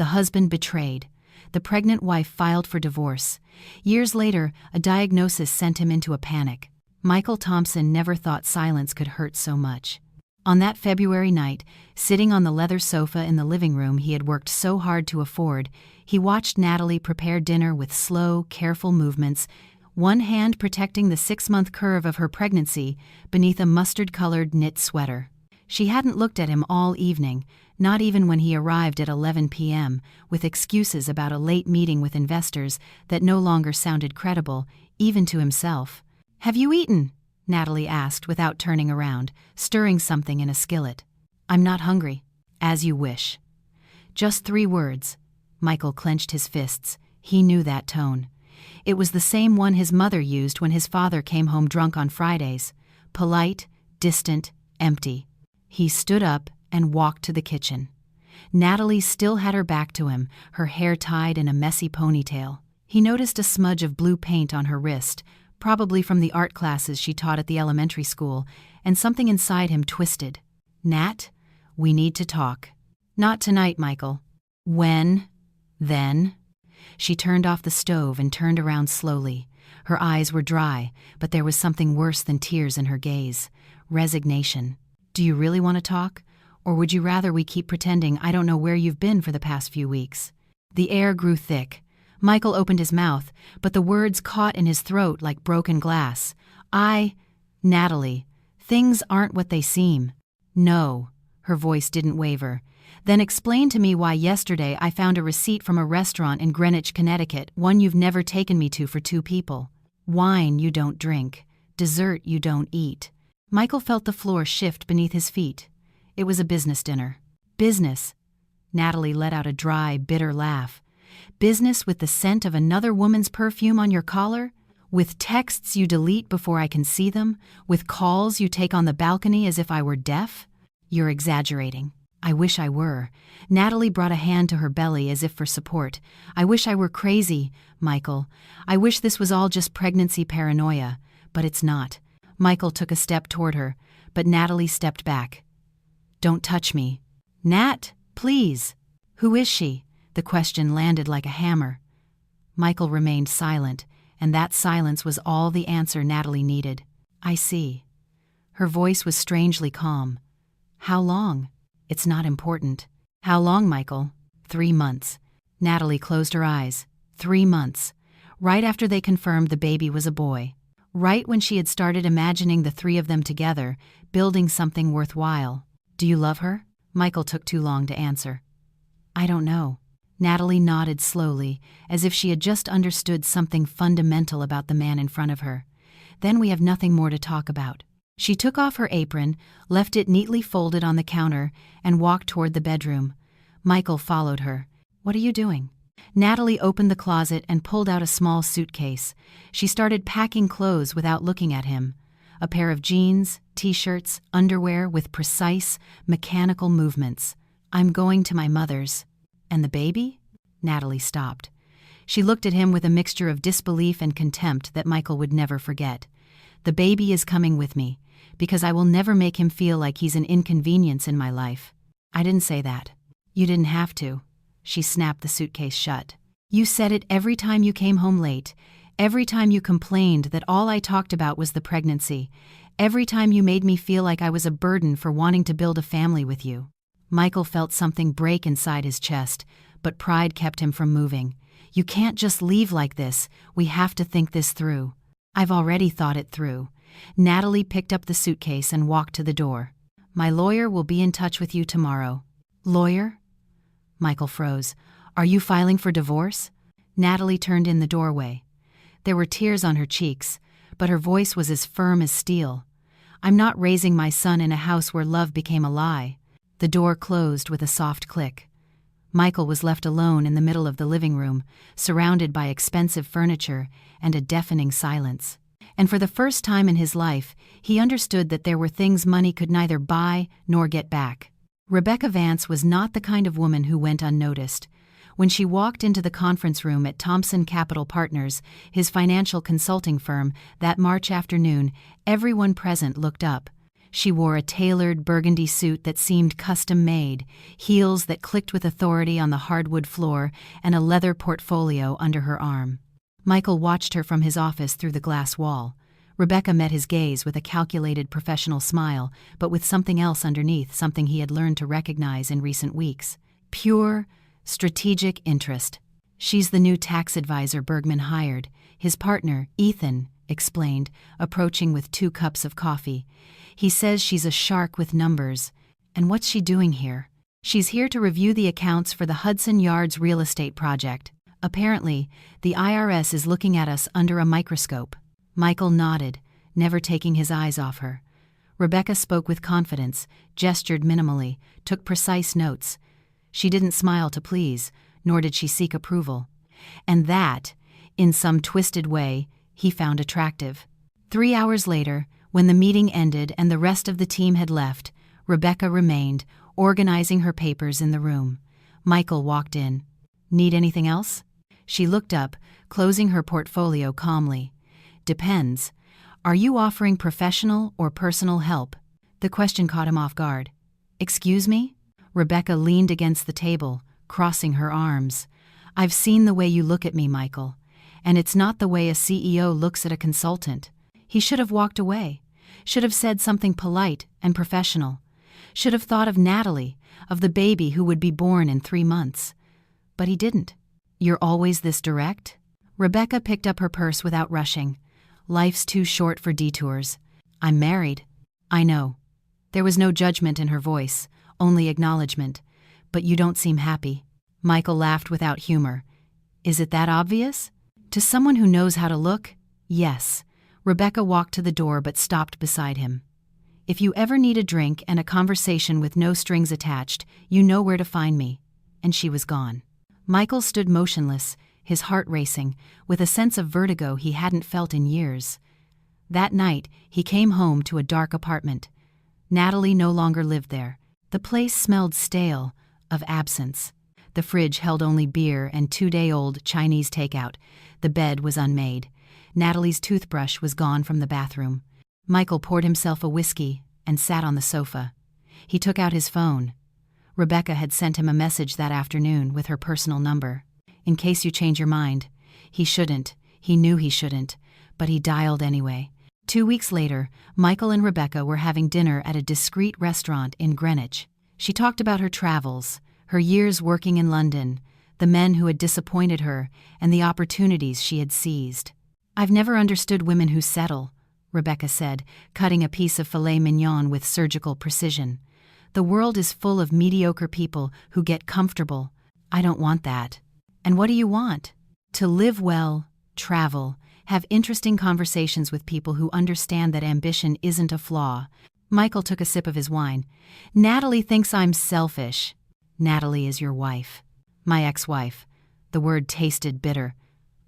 The husband betrayed. The pregnant wife filed for divorce. Years later, a diagnosis sent him into a panic. Michael Thompson never thought silence could hurt so much. On that February night, sitting on the leather sofa in the living room he had worked so hard to afford, he watched Natalie prepare dinner with slow, careful movements, one hand protecting the 6-month curve of her pregnancy beneath a mustard-colored knit sweater. She hadn't looked at him all evening, not even when he arrived at 11 p.m., with excuses about a late meeting with investors that no longer sounded credible, even to himself. "Have you eaten?" Natalie asked without turning around, stirring something in a skillet. "I'm not hungry." "As you wish." Just 3 words. Michael clenched his fists. He knew that tone. It was the same one his mother used when his father came home drunk on Fridays. Polite, distant, empty. He stood up and walked to the kitchen. Natalie still had her back to him, her hair tied in a messy ponytail. He noticed a smudge of blue paint on her wrist, probably from the art classes she taught at the elementary school, and something inside him twisted. "Nat, we need to talk." "Not tonight, Michael." "When? Then?" She turned off the stove and turned around slowly. Her eyes were dry, but there was something worse than tears in her gaze. Resignation. "Do you really want to talk? Or would you rather we keep pretending I don't know where you've been for the past few weeks?" The air grew thick. Michael opened his mouth, but the words caught in his throat like broken glass. Natalie, things aren't what they seem." "No." Her voice didn't waver. "Then explain to me why yesterday I found a receipt from a restaurant in Greenwich, Connecticut, one you've never taken me to for 2 people. Wine you don't drink. Dessert you don't eat." Michael felt the floor shift beneath his feet. It was a business dinner. "Business?" Natalie let out a dry, bitter laugh. "Business with the scent of another woman's perfume on your collar? With texts you delete before I can see them? With calls you take on the balcony as if I were deaf? You're exaggerating." "I wish I were." Natalie brought a hand to her belly as if for support. "I wish I were crazy, Michael. I wish this was all just pregnancy paranoia. But it's not." Michael took a step toward her, but Natalie stepped back. "Don't touch me." "Nat, please." "Who is she?" The question landed like a hammer. Michael remained silent, and that silence was all the answer Natalie needed. "I see." Her voice was strangely calm. "How long?" "It's not important." "How long, Michael?" 3 months. Natalie closed her eyes. 3 months. Right after they confirmed the baby was a boy. Right when she had started imagining the 3 of them together, building something worthwhile. "Do you love her?" Michael took too long to answer. "I don't know." Natalie nodded slowly, as if she had just understood something fundamental about the man in front of her. "Then we have nothing more to talk about." She took off her apron, left it neatly folded on the counter, and walked toward the bedroom. Michael followed her. "What are you doing?" Natalie opened the closet and pulled out a small suitcase. She started packing clothes without looking at him. A pair of jeans, t-shirts, underwear with precise, mechanical movements. "I'm going to my mother's." "And the baby?" Natalie stopped. She looked at him with a mixture of disbelief and contempt that Michael would never forget. "The baby is coming with me, because I will never make him feel like he's an inconvenience in my life." "I didn't say that." "You didn't have to." She snapped the suitcase shut. "You said it every time you came home late, every time you complained that all I talked about was the pregnancy, every time you made me feel like I was a burden for wanting to build a family with you." Michael felt something break inside his chest, but pride kept him from moving. "You can't just leave like this. We have to think this through." "I've already thought it through." Natalie picked up the suitcase and walked to the door. "My lawyer will be in touch with you tomorrow." "Lawyer?" Michael froze. "Are you filing for divorce?" Natalie turned in the doorway. There were tears on her cheeks, but her voice was as firm as steel. "I'm not raising my son in a house where love became a lie." The door closed with a soft click. Michael was left alone in the middle of the living room, surrounded by expensive furniture and a deafening silence. And for the first time in his life, he understood that there were things money could neither buy nor get back. Rebecca Vance was not the kind of woman who went unnoticed. When she walked into the conference room at Thompson Capital Partners, his financial consulting firm, that March afternoon, everyone present looked up. She wore a tailored burgundy suit that seemed custom-made, heels that clicked with authority on the hardwood floor, and a leather portfolio under her arm. Michael watched her from his office through the glass wall. Rebecca met his gaze with a calculated professional smile, but with something else underneath, something he had learned to recognize in recent weeks. Pure, strategic interest. "She's the new tax advisor Bergman hired. His partner, Ethan," explained, approaching with 2 cups of coffee. "He says she's a shark with numbers. And what's she doing here?" "She's here to review the accounts for the Hudson Yards real estate project. Apparently, the IRS is looking at us under a microscope." Michael nodded, never taking his eyes off her. Rebecca spoke with confidence, gestured minimally, took precise notes. She didn't smile to please, nor did she seek approval. And that, in some twisted way, he found attractive. 3 hours later, when the meeting ended and the rest of the team had left, Rebecca remained, organizing her papers in the room. Michael walked in. "Need anything else?" She looked up, closing her portfolio calmly. "Depends. Are you offering professional or personal help?" The question caught him off guard. "Excuse me?" Rebecca leaned against the table, crossing her arms. "I've seen the way you look at me, Michael. And it's not the way a CEO looks at a consultant." He should have walked away. Should have said something polite and professional. Should have thought of Natalie, of the baby who would be born in 3 months. But he didn't. "You're always this direct?" Rebecca picked up her purse without rushing. "Life's too short for detours. I'm married." "I know." There was no judgment in her voice, only acknowledgement. "But you don't seem happy." Michael laughed without humor. "Is it that obvious?" "To someone who knows how to look, yes." Rebecca walked to the door but stopped beside him. "If you ever need a drink and a conversation with no strings attached, you know where to find me." And she was gone. Michael stood motionless, his heart racing, with a sense of vertigo he hadn't felt in years. That night, he came home to a dark apartment. Natalie no longer lived there. The place smelled stale, of absence. The fridge held only beer and 2-day-old Chinese takeout. The bed was unmade. Natalie's toothbrush was gone from the bathroom. Michael poured himself a whiskey and sat on the sofa. He took out his phone. Rebecca had sent him a message that afternoon with her personal number. "In case you change your mind." He shouldn't. He knew he shouldn't. But he dialed anyway. 2 weeks later, Michael and Rebecca were having dinner at a discreet restaurant in Greenwich. She talked about her travels, her years working in London, the men who had disappointed her, and the opportunities she had seized. "I've never understood women who settle," Rebecca said, cutting a piece of filet mignon with surgical precision. "The world is full of mediocre people who get comfortable. I don't want that." "And what do you want?" "To live well, travel, have interesting conversations with people who understand that ambition isn't a flaw." Michael took a sip of his wine. "Natalie thinks I'm selfish." "Natalie is your wife." "My ex-wife." The word tasted bitter.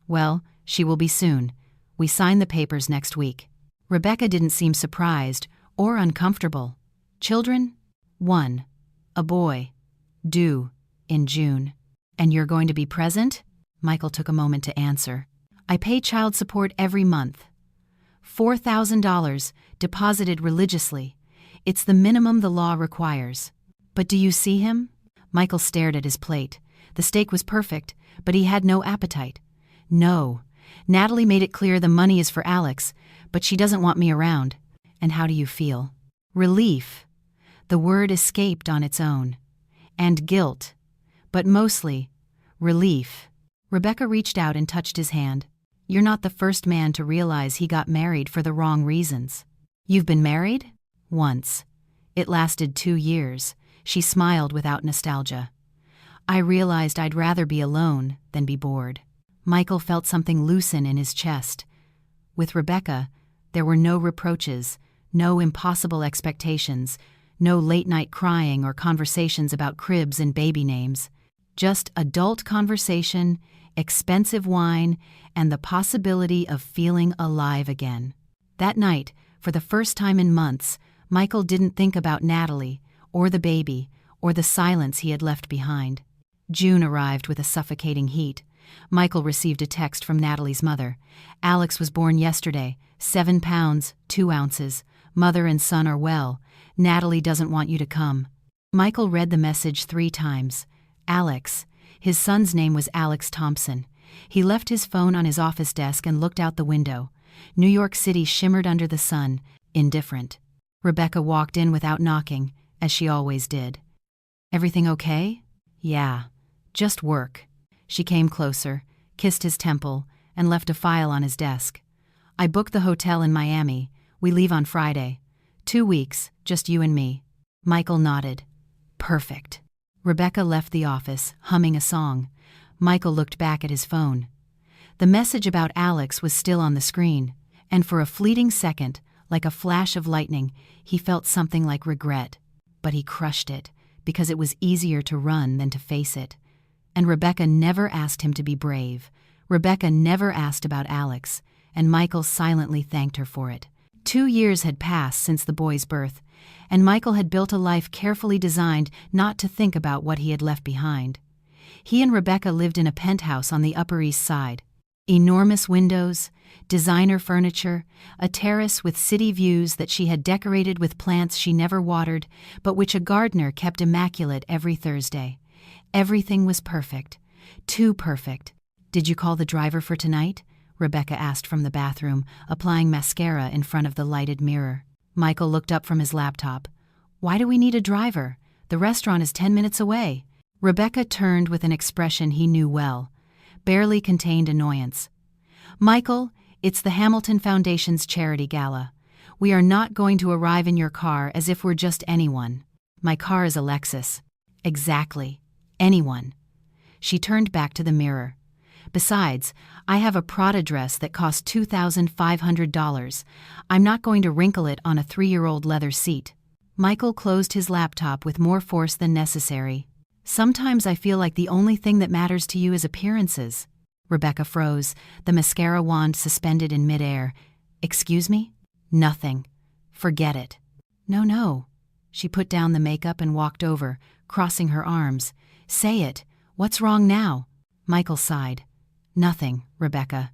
"Well, she will be soon. We sign the papers next week." Rebecca didn't seem surprised or uncomfortable. "Children?" "1. A boy. Due. In June." "And you're going to be present?" Michael took a moment to answer. "I pay child support every month. $4,000, deposited religiously. It's the minimum the law requires." "But do you see him?" Michael stared at his plate. The steak was perfect, but he had no appetite. "No. Natalie made it clear the money is for Alex, but she doesn't want me around." "And how do you feel?" "Relief." The word escaped on its own. "And guilt. But mostly, relief." Rebecca reached out and touched his hand. "You're not the first man to realize he got married for the wrong reasons." "You've been married?" "Once. It lasted 2 years." She smiled without nostalgia. "I realized I'd rather be alone than be bored." Michael felt something loosen in his chest. With Rebecca, there were no reproaches, no impossible expectations, no late-night crying or conversations about cribs and baby names. Just adult conversation, expensive wine, and the possibility of feeling alive again. That night, for the first time in months, Michael didn't think about Natalie, or the baby, or the silence he had left behind. June arrived with a suffocating heat. Michael received a text from Natalie's mother. "Alex was born yesterday, 7 pounds, 2 ounces. Mother and son are well. Natalie doesn't want you to come. Michael read the message 3 times. Alex. His son's name was Alex Thompson. He left his phone on his office desk and looked out the window. New York City shimmered under the sun, indifferent. Rebecca walked in without knocking, as she always did. Everything okay? Yeah. Just work. She came closer, kissed his temple, and left a file on his desk. I booked the hotel in Miami. We leave on Friday. 2 weeks, just you and me. Michael nodded. Perfect. Rebecca left the office, humming a song. Michael looked back at his phone. The message about Alex was still on the screen, and for a fleeting second, like a flash of lightning, he felt something like regret. But he crushed it, because it was easier to run than to face it. And Rebecca never asked him to be brave. Rebecca never asked about Alex, and Michael silently thanked her for it. 2 years had passed since the boy's birth, and Michael had built a life carefully designed not to think about what he had left behind. He and Rebecca lived in a penthouse on the Upper East Side. Enormous windows, designer furniture, a terrace with city views that she had decorated with plants she never watered, but which a gardener kept immaculate every Thursday. Everything was perfect. Too perfect. Did you call the driver for tonight? Rebecca asked from the bathroom, applying mascara in front of the lighted mirror. Michael looked up from his laptop. Why do we need a driver? The restaurant is 10 minutes away. Rebecca turned with an expression he knew well, barely contained annoyance. Michael, it's the Hamilton Foundation's charity gala. We are not going to arrive in your car as if we're just anyone. My car is a Lexus. Exactly. Anyone. She turned back to the mirror. Besides, I have a Prada dress that cost $2,500. I'm not going to wrinkle it on a 3-year-old leather seat. Michael closed his laptop with more force than necessary. Sometimes I feel like the only thing that matters to you is appearances. Rebecca froze, the mascara wand suspended in midair. Excuse me? Nothing. Forget it. No. She put down the makeup and walked over, crossing her arms. Say it. What's wrong now? Michael sighed. Nothing, Rebecca.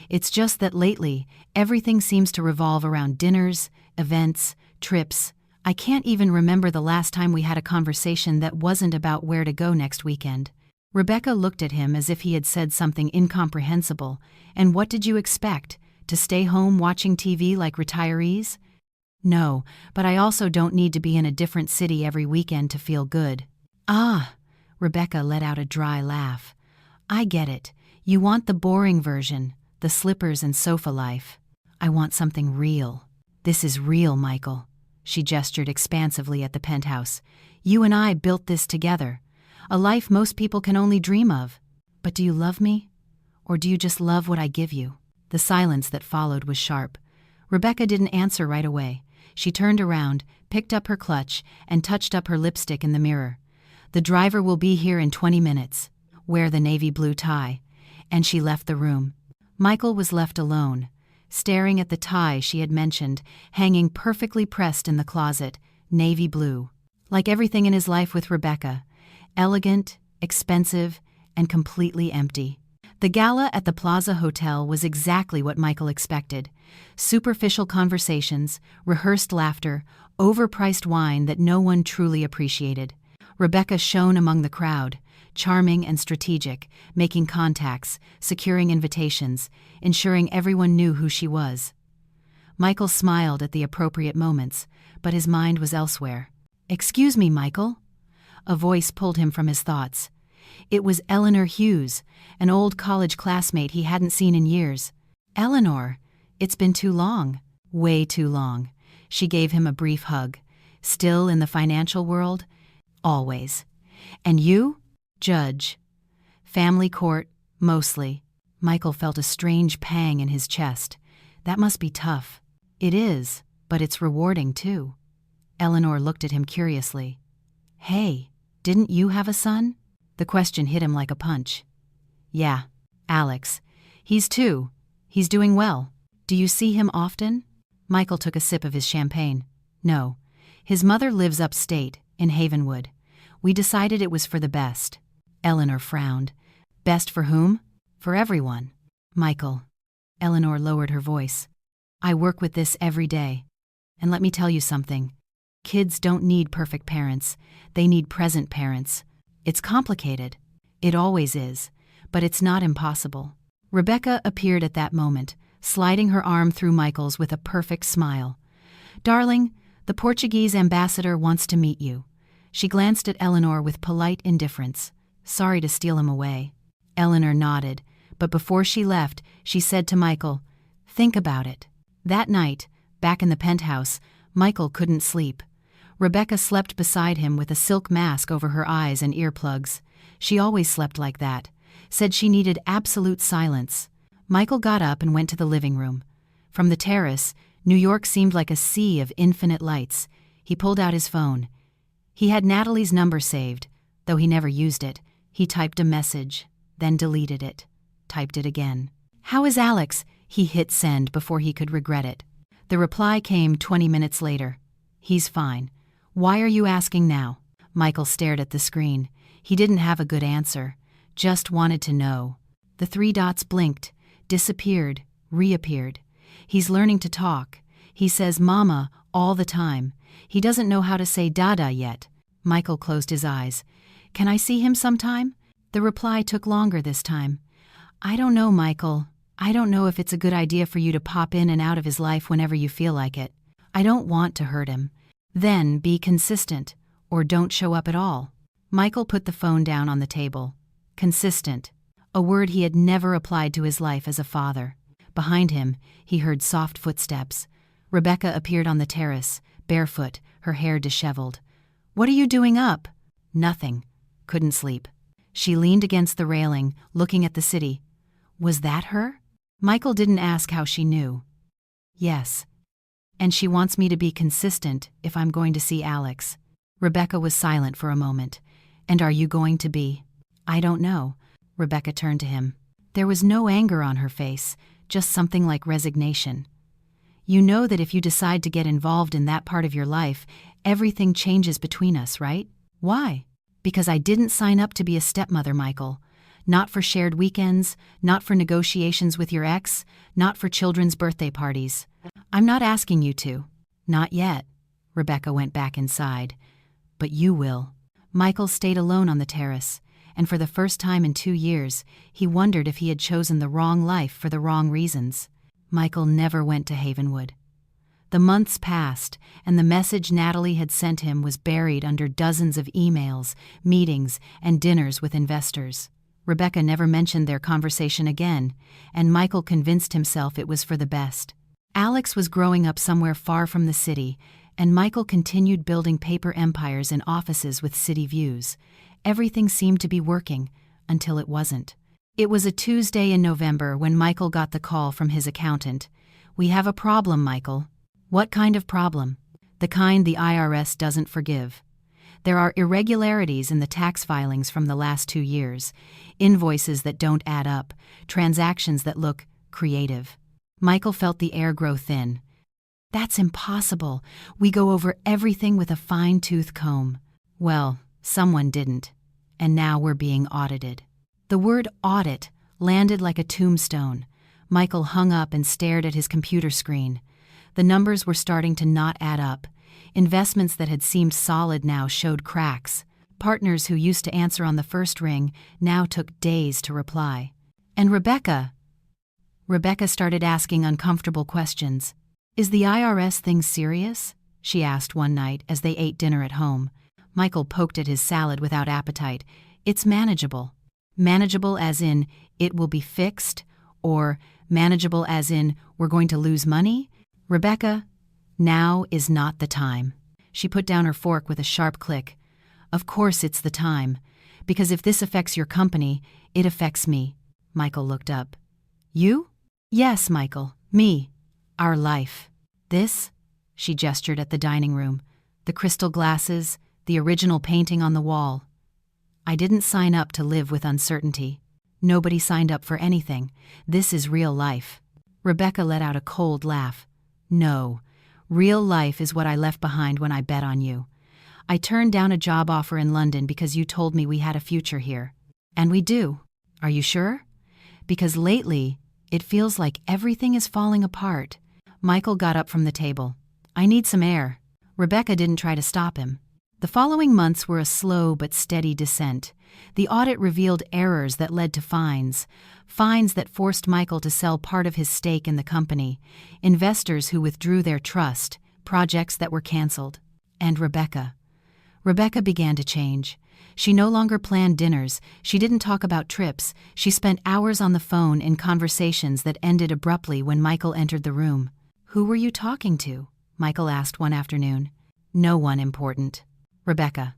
It's just that lately, everything seems to revolve around dinners, events, trips. I can't even remember the last time we had a conversation that wasn't about where to go next weekend. Rebecca looked at him as if he had said something incomprehensible. And what did you expect? To stay home watching TV like retirees? No, but I also don't need to be in a different city every weekend to feel good. Ah, Rebecca let out a dry laugh. I get it. You want the boring version, the slippers and sofa life. I want something real. This is real, Michael. She gestured expansively at the penthouse. You and I built this together. A life most people can only dream of. But do you love me? Or do you just love what I give you? The silence that followed was sharp. Rebecca didn't answer right away. She turned around, picked up her clutch, and touched up her lipstick in the mirror. The driver will be here in 20 minutes. Wear the navy blue tie. And she left the room. Michael was left alone, staring at the tie she had mentioned, hanging perfectly pressed in the closet, navy blue. Like everything in his life with Rebecca, elegant, expensive, and completely empty. The gala at the Plaza Hotel was exactly what Michael expected. Superficial conversations, rehearsed laughter, overpriced wine that no one truly appreciated. Rebecca shone among the crowd, charming and strategic, making contacts, securing invitations, ensuring everyone knew who she was. Michael smiled at the appropriate moments, but his mind was elsewhere. Excuse me, Michael? A voice pulled him from his thoughts. It was Eleanor Hughes, an old college classmate he hadn't seen in years. Eleanor, it's been too long. Way too long. She gave him a brief hug. Still in the financial world? Always. And you? Judge. Family court, mostly. Michael felt a strange pang in his chest. That must be tough. It is, but it's rewarding too. Eleanor looked at him curiously. Hey, didn't you have a son? The question hit him like a punch. Yeah, Alex. He's 2. He's doing well. Do you see him often? Michael took a sip of his champagne. No. His mother lives upstate, in Havenwood. We decided it was for the best. Eleanor frowned. Best for whom? For everyone. Michael. Eleanor lowered her voice. I work with this every day. And let me tell you something. Kids don't need perfect parents. They need present parents. It's complicated. It always is. But it's not impossible. Rebecca appeared at that moment, sliding her arm through Michael's with a perfect smile. "Darling, the Portuguese ambassador wants to meet you." She glanced at Eleanor with polite indifference. "Sorry to steal him away." Eleanor nodded, but before she left, she said to Michael, "Think about it." That night, back in the penthouse, Michael couldn't sleep. Rebecca slept beside him with a silk mask over her eyes and earplugs. She always slept like that. Said she needed absolute silence. Michael got up and went to the living room. From the terrace, New York seemed like a sea of infinite lights. He pulled out his phone. He had Natalie's number saved, though he never used it. He typed a message, then deleted it. Typed it again. "How is Alex?" He hit send before he could regret it. The reply came 20 minutes later. "He's fine. Why are you asking now?" Michael stared at the screen. He didn't have a good answer. Just wanted to know. The 3 dots blinked, disappeared, reappeared. He's learning to talk. He says mama all the time. He doesn't know how to say dada yet. Michael closed his eyes. "Can I see him sometime?" The reply took longer this time. "I don't know, Michael. I don't know if it's a good idea for you to pop in and out of his life whenever you feel like it. I don't want to hurt him." Then be consistent, or don't show up at all. Michael put the phone down on the table. Consistent, a word he had never applied to his life as a father. Behind him, he heard soft footsteps. Rebecca appeared on the terrace, barefoot, her hair disheveled. "What are you doing up?" "Nothing. Couldn't sleep." She leaned against the railing, looking at the city. Was that her? Michael didn't ask how she knew. "Yes. And she wants me to be consistent if I'm going to see Alex." Rebecca was silent for a moment. "And are you going to be?" "I don't know." Rebecca turned to him. There was no anger on her face, just something like resignation. "You know that if you decide to get involved in that part of your life, everything changes between us, right?" "Why?" "Because I didn't sign up to be a stepmother, Michael. Not for shared weekends, not for negotiations with your ex, not for children's birthday parties. I'm not asking you to." "Not yet." Rebecca went back inside. "But you will." Michael stayed alone on the terrace, and for the first time in 2 years, he wondered if he had chosen the wrong life for the wrong reasons. Michael never went to Havenwood. The months passed, and the message Natalie had sent him was buried under dozens of emails, meetings, and dinners with investors. Rebecca never mentioned their conversation again, and Michael convinced himself it was for the best. Alex was growing up somewhere far from the city, and Michael continued building paper empires in offices with city views. Everything seemed to be working, until it wasn't. It was a Tuesday in November when Michael got the call from his accountant. "We have a problem, Michael." "What kind of problem?" "The kind the IRS doesn't forgive. There are irregularities in the tax filings from the last 2 years, invoices that don't add up, transactions that look creative." Michael felt the air grow thin. "That's impossible. We go over everything with a fine-tooth comb." "Well, someone didn't, and now we're being audited." The word audit landed like a tombstone. Michael hung up and stared at his computer screen. The numbers were starting to not add up. Investments that had seemed solid now showed cracks. Partners who used to answer on the first ring now took days to reply. And Rebecca started asking uncomfortable questions. "Is the IRS thing serious?" she asked one night as they ate dinner at home. Michael poked at his salad without appetite. "It's manageable." Manageable as in, it will be fixed, or manageable as in, we're going to lose money? "Rebecca, now is not the time." She put down her fork with a sharp click. "Of course it's the time, because if this affects your company, it affects me." Michael looked up. "You?" "Yes, Michael, me. Our life. This?" She gestured at the dining room. "The crystal glasses, the original painting on the wall. I didn't sign up to live with uncertainty. Nobody signed up for anything. This is real life." Rebecca let out a cold laugh. "No. Real life is what I left behind when I bet on you. I turned down a job offer in London because you told me we had a future here. And we do. Are you sure? Because lately, it feels like everything is falling apart." Michael got up from the table. I need some air. Rebecca didn't try to stop him. The following months were a slow but steady descent. The audit revealed errors that led to fines that forced Michael to sell part of his stake in the company, investors who withdrew their trust, projects that were canceled. And Rebecca. Rebecca began to change. She no longer planned dinners, she didn't talk about trips, she spent hours on the phone in conversations that ended abruptly when Michael entered the room. "Who were you talking to?" Michael asked one afternoon. "No one important." "Rebecca."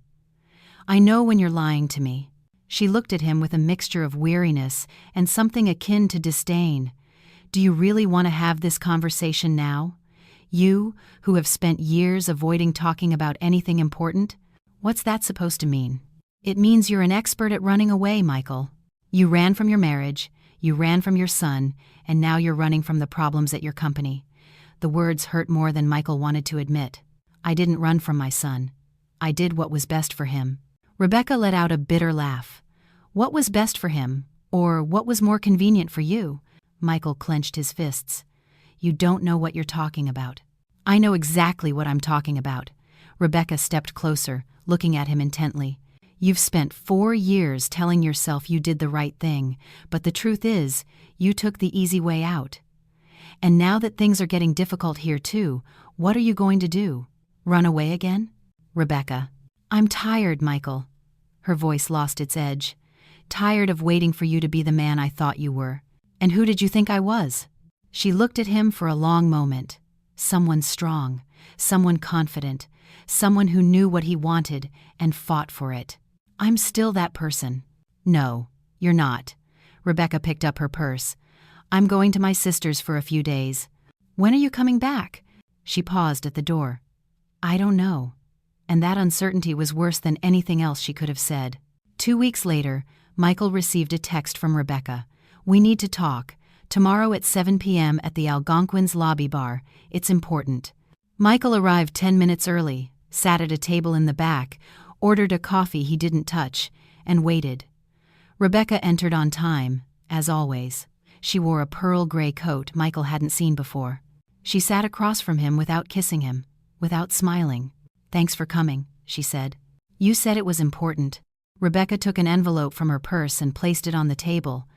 "I know when you're lying to me." She looked at him with a mixture of weariness and something akin to disdain. "Do you really want to have this conversation now? You, who have spent years avoiding talking about anything important? What's that supposed to mean?" "It means you're an expert at running away, Michael. You ran from your marriage, you ran from your son, and now you're running from the problems at your company." The words hurt more than Michael wanted to admit. "I didn't run from my son. I did what was best for him." Rebecca let out a bitter laugh. "What was best for him? Or what was more convenient for you?" Michael clenched his fists. "You don't know what you're talking about." "I know exactly what I'm talking about." Rebecca stepped closer, looking at him intently. "You've spent 4 years telling yourself you did the right thing, but the truth is, you took the easy way out. And now that things are getting difficult here too, what are you going to do? Run away again?" "Rebecca." "I'm tired, Michael." Her voice lost its edge. "Tired of waiting for you to be the man I thought you were. And who did you think I was?" She looked at him for a long moment. Someone strong, someone confident, someone who knew what he wanted and fought for it. "I'm still that person." "No, you're not." Rebecca picked up her purse. "I'm going to my sister's for a few days." "When are you coming back?" She paused at the door. "I don't know." And that uncertainty was worse than anything else she could have said. 2 weeks later, Michael received a text from Rebecca. "We need to talk. Tomorrow at 7 p.m. at the Algonquin's lobby bar. It's important." Michael arrived 10 minutes early, sat at a table in the back, ordered a coffee he didn't touch, and waited. Rebecca entered on time, as always. She wore a pearl gray coat Michael hadn't seen before. She sat across from him without kissing him, without smiling. "Thanks for coming," she said. "You said it was important." Rebecca took an envelope from her purse and placed it on the table.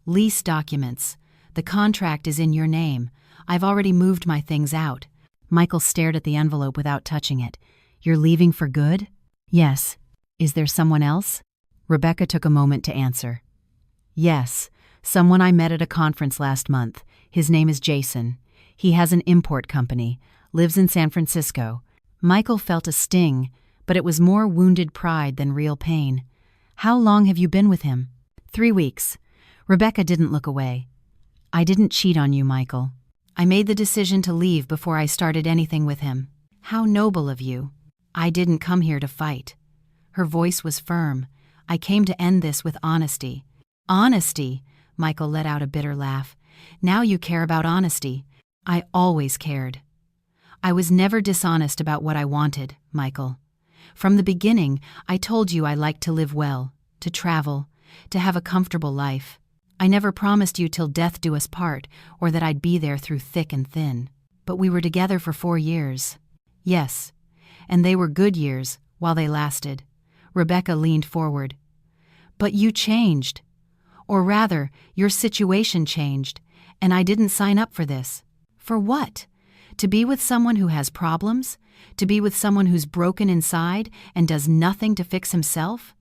"Lease documents. The contract is in your name. I've already moved my things out." Michael stared at the envelope without touching it. "You're leaving for good?" "Yes." "Is there someone else?" Rebecca took a moment to answer. "Yes, someone I met at a conference last month. His name is Jason. He has an import company, lives in San Francisco." Michael felt a sting, but it was more wounded pride than real pain. "How long have you been with him?" 3 weeks. Rebecca didn't look away. "I didn't cheat on you, Michael. I made the decision to leave before I started anything with him." "How noble of you." "I didn't come here to fight." Her voice was firm. "I came to end this with honesty." "Honesty?" Michael let out a bitter laugh. "Now you care about honesty." "I always cared." "I was never dishonest about what I wanted, Michael. From the beginning, I told you I liked to live well, to travel, to have a comfortable life. I never promised you till death do us part, or that I'd be there through thick and thin. But we were together for 4 years. Yes, and they were good years, while they lasted." Rebecca leaned forward. "But you changed. Or rather, your situation changed, and I didn't sign up for this." "For what? To be with someone who has problems? To be with someone who's broken inside and does nothing to fix himself?"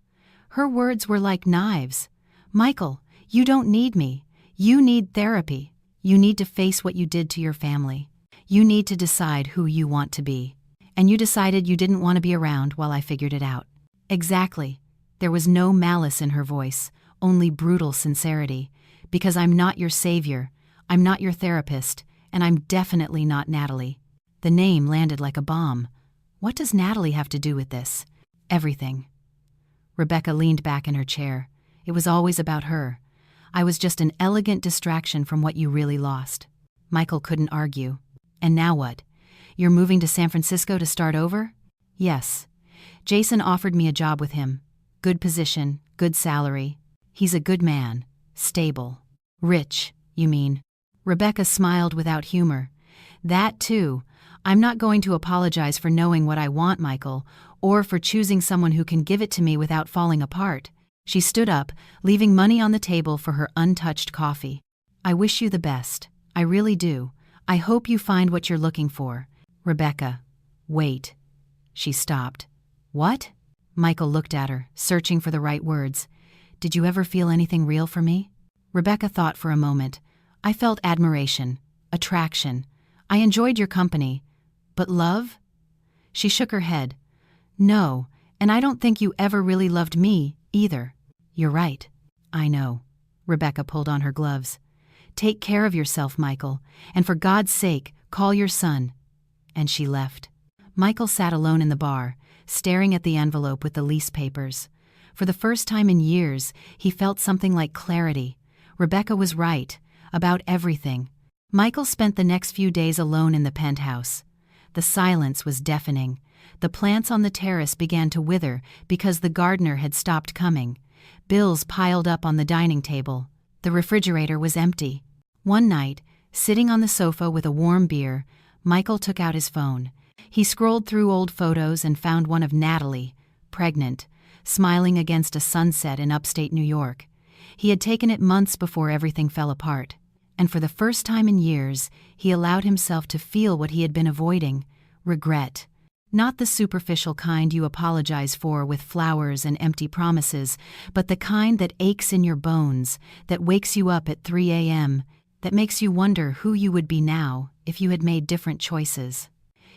Her words were like knives. "Michael, you don't need me. You need therapy. You need to face what you did to your family. You need to decide who you want to be. And you decided you didn't want to be around while I figured it out." "Exactly." There was no malice in her voice, only brutal sincerity. "Because I'm not your savior. I'm not your therapist. And I'm definitely not Natalie." The name landed like a bomb. What does Natalie have to do with this? Everything. Rebecca leaned back in her chair. It was always about her. I was just an elegant distraction from what you really lost. Michael couldn't argue. And now what? You're moving to San Francisco to start over? Yes. Jason offered me a job with him. Good position, good salary. He's a good man. Stable. Rich, you mean? Rebecca smiled without humor. That too. I'm not going to apologize for knowing what I want, Michael, or for choosing someone who can give it to me without falling apart. She stood up, leaving money on the table for her untouched coffee. I wish you the best. I really do. I hope you find what you're looking for. Rebecca. Wait. She stopped. What? Michael looked at her, searching for the right words. Did you ever feel anything real for me? Rebecca thought for a moment. I felt admiration, attraction. I enjoyed your company. But love? She shook her head. No, and I don't think you ever really loved me, either. You're right. I know. Rebecca pulled on her gloves. Take care of yourself, Michael, and for God's sake, call your son. And she left. Michael sat alone in the bar, staring at the envelope with the lease papers. For the first time in years, he felt something like clarity. Rebecca was right, about everything. Michael spent the next few days alone in the penthouse. The silence was deafening. The plants on the terrace began to wither because the gardener had stopped coming. Bills piled up on the dining table. The refrigerator was empty. One night, sitting on the sofa with a warm beer, Michael took out his phone. He scrolled through old photos and found one of Natalie, pregnant, smiling against a sunset in upstate New York. He had taken it months before everything fell apart. And for the first time in years, he allowed himself to feel what he had been avoiding, regret. Not the superficial kind you apologize for with flowers and empty promises, but the kind that aches in your bones, that wakes you up at 3 a.m., that makes you wonder who you would be now if you had made different choices.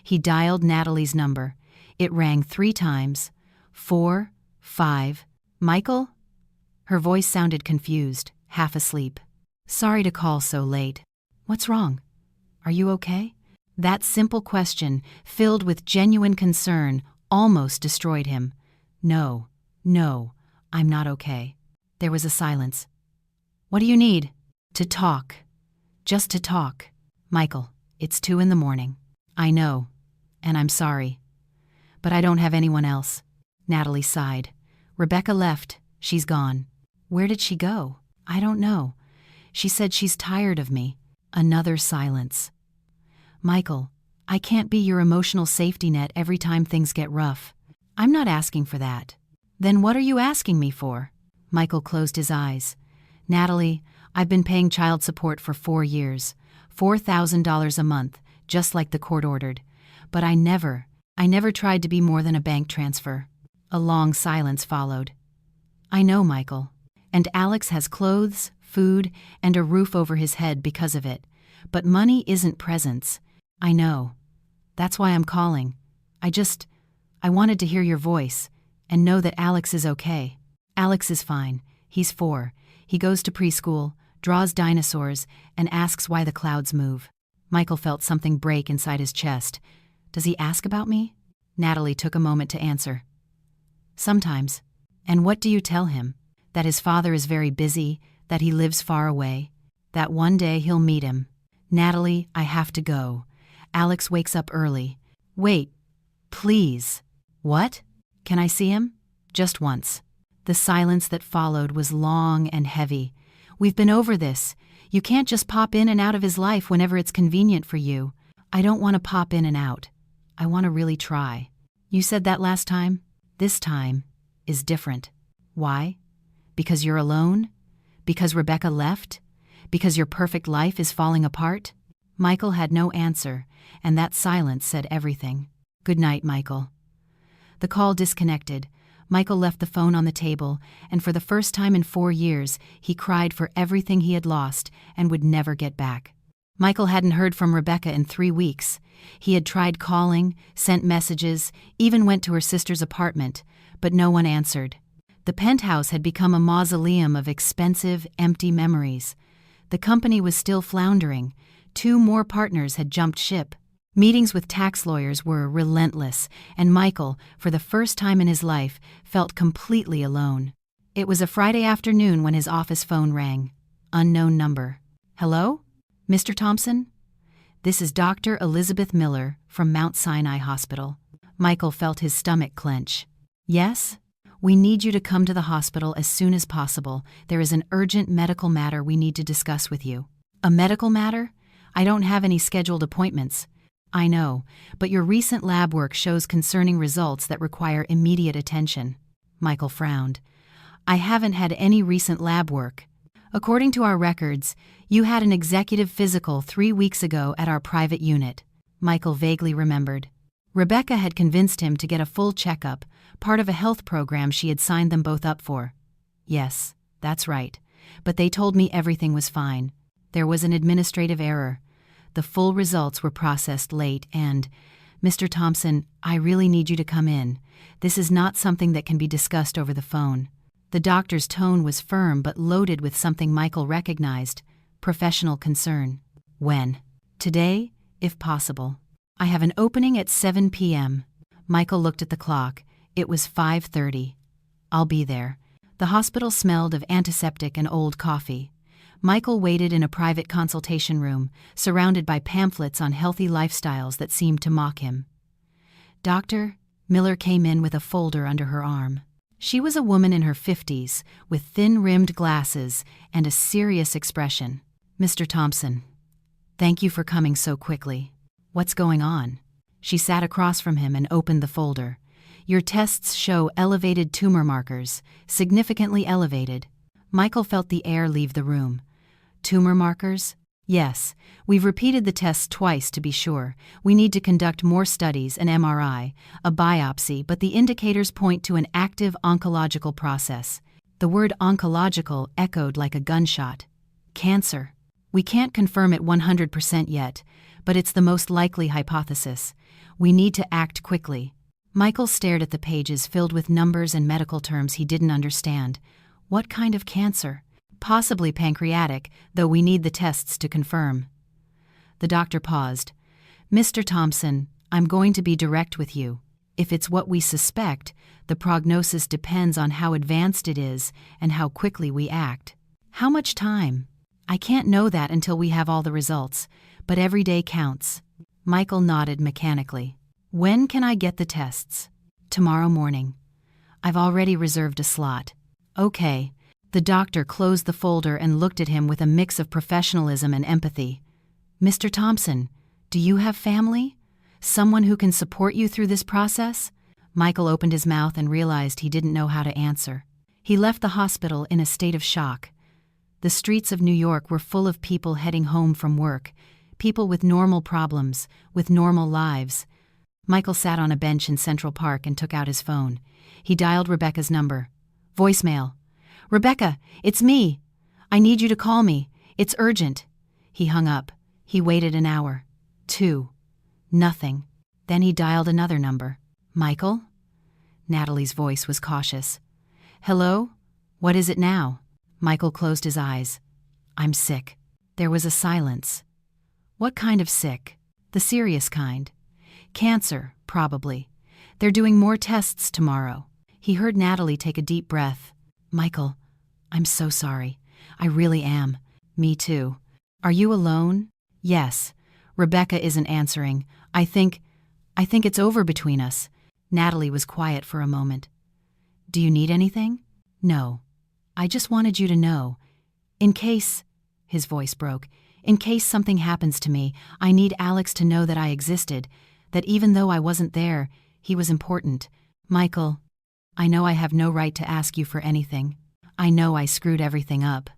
He dialed Natalie's number. It rang 3 times. 4, 5. Michael? Her voice sounded confused, half asleep. Sorry to call so late. What's wrong? Are you okay? That simple question, filled with genuine concern, almost destroyed him. No, I'm not okay. There was a silence. What do you need? To talk. Just to talk. Michael, it's 2 a.m. I know, and I'm sorry. But I don't have anyone else. Natalie sighed. Rebecca left. She's gone. Where did she go? I don't know. She said she's tired of me. Another silence. Michael, I can't be your emotional safety net every time things get rough. I'm not asking for that. Then what are you asking me for? Michael closed his eyes. Natalie, I've been paying child support for 4 years. $4,000 a month, just like the court ordered. But I never tried to be more than a bank transfer. A long silence followed. I know, Michael. And Alex has clothes, food, and a roof over his head because of it. But money isn't presents. I know. That's why I'm calling. I wanted to hear your voice and know that Alex is okay. Alex is fine. He's 4. He goes to preschool, draws dinosaurs, and asks why the clouds move. Michael felt something break inside his chest. Does he ask about me? Natalie took a moment to answer. Sometimes. And what do you tell him? That his father is very busy, that he lives far away, that one day he'll meet him. Natalie, I have to go. Alex wakes up early. Wait, please. What? Can I see him? Just once. The silence that followed was long and heavy. We've been over this. You can't just pop in and out of his life whenever it's convenient for you. I don't want to pop in and out. I want to really try. You said that last time? This time is different. Why? Because you're alone? Because Rebecca left? Because your perfect life is falling apart? Michael had no answer, and that silence said everything. Good night, Michael. The call disconnected. Michael left the phone on the table, and for the first time in 4 years, he cried for everything he had lost and would never get back. Michael hadn't heard from Rebecca in 3 weeks. He had tried calling, sent messages, even went to her sister's apartment, but no one answered. The penthouse had become a mausoleum of expensive, empty memories. The company was still floundering. 2 more partners had jumped ship. Meetings with tax lawyers were relentless, and Michael, for the first time in his life, felt completely alone. It was a Friday afternoon when his office phone rang. Unknown number. Hello? Mr. Thompson? This is Dr. Elizabeth Miller from Mount Sinai Hospital. Michael felt his stomach clench. Yes? We need you to come to the hospital as soon as possible. There is an urgent medical matter we need to discuss with you. A medical matter? I don't have any scheduled appointments. I know, but your recent lab work shows concerning results that require immediate attention. Michael frowned. I haven't had any recent lab work. According to our records, you had an executive physical 3 weeks ago at our private unit. Michael vaguely remembered. Rebecca had convinced him to get a full checkup, part of a health program she had signed them both up for. Yes, that's right. But they told me everything was fine. There was an administrative error. The full results were processed late and, Mr. Thompson, I really need you to come in. This is not something that can be discussed over the phone. The doctor's tone was firm but loaded with something Michael recognized, professional concern. When? Today, if possible. I have an opening at 7 p.m. Michael looked at the clock. It was 5:30. I'll be there. The hospital smelled of antiseptic and old coffee. Michael waited in a private consultation room, surrounded by pamphlets on healthy lifestyles that seemed to mock him. Doctor, Miller came in with a folder under her arm. She was a woman in her 50s, with thin-rimmed glasses and a serious expression. Mr. Thompson, thank you for coming so quickly. What's going on? She sat across from him and opened the folder. Your tests show elevated tumor markers, significantly elevated. Michael felt the air leave the room. Tumor markers? Yes, we've repeated the tests twice to be sure. We need to conduct more studies, an MRI, a biopsy, but the indicators point to an active oncological process. The word oncological echoed like a gunshot. Cancer. We can't confirm it 100% yet, but it's the most likely hypothesis. We need to act quickly. Michael stared at the pages filled with numbers and medical terms he didn't understand. What kind of cancer? Possibly pancreatic, though we need the tests to confirm. The doctor paused. Mr. Thompson, I'm going to be direct with you. If it's what we suspect, the prognosis depends on how advanced it is and how quickly we act. How much time? I can't know that until we have all the results, but every day counts. Michael nodded mechanically. When can I get the tests? Tomorrow morning. I've already reserved a slot. Okay. The doctor closed the folder and looked at him with a mix of professionalism and empathy. Mr. Thompson, do you have family? Someone who can support you through this process? Michael opened his mouth and realized he didn't know how to answer. He left the hospital in a state of shock. The streets of New York were full of people heading home from work, people with normal problems, with normal lives. Michael sat on a bench in Central Park and took out his phone. He dialed Rebecca's number. Voicemail. Rebecca, it's me. I need you to call me. It's urgent. He hung up. He waited an hour. 2. Nothing. Then he dialed another number. Michael? Natalie's voice was cautious. Hello? What is it now? Michael closed his eyes. I'm sick. There was a silence. What kind of sick? The serious kind. Cancer, probably. They're doing more tests tomorrow. He heard Natalie take a deep breath. Michael, I'm so sorry. I really am. Me too. Are you alone? Yes. Rebecca isn't answering. I think it's over between us. Natalie was quiet for a moment. Do you need anything? No. I just wanted you to know. In case, his voice broke, in case something happens to me, I need Alex to know that I existed, that even though I wasn't there, he was important. Michael, I know I have no right to ask you for anything. I know I screwed everything up.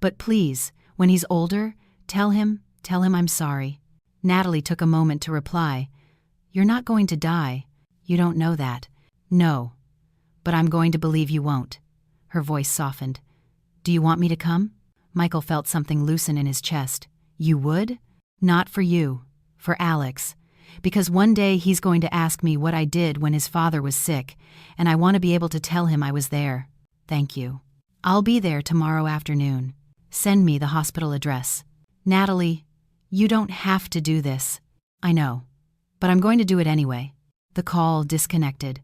But please, when he's older, tell him I'm sorry. Natalie took a moment to reply. You're not going to die. You don't know that. No. But I'm going to believe you won't. Her voice softened. Do you want me to come? Michael felt something loosen in his chest. You would? Not for you. For Alex. Because one day he's going to ask me what I did when his father was sick, and I want to be able to tell him I was there. Thank you. I'll be there tomorrow afternoon. Send me the hospital address. Natalie, you don't have to do this. I know. But I'm going to do it anyway. The call disconnected.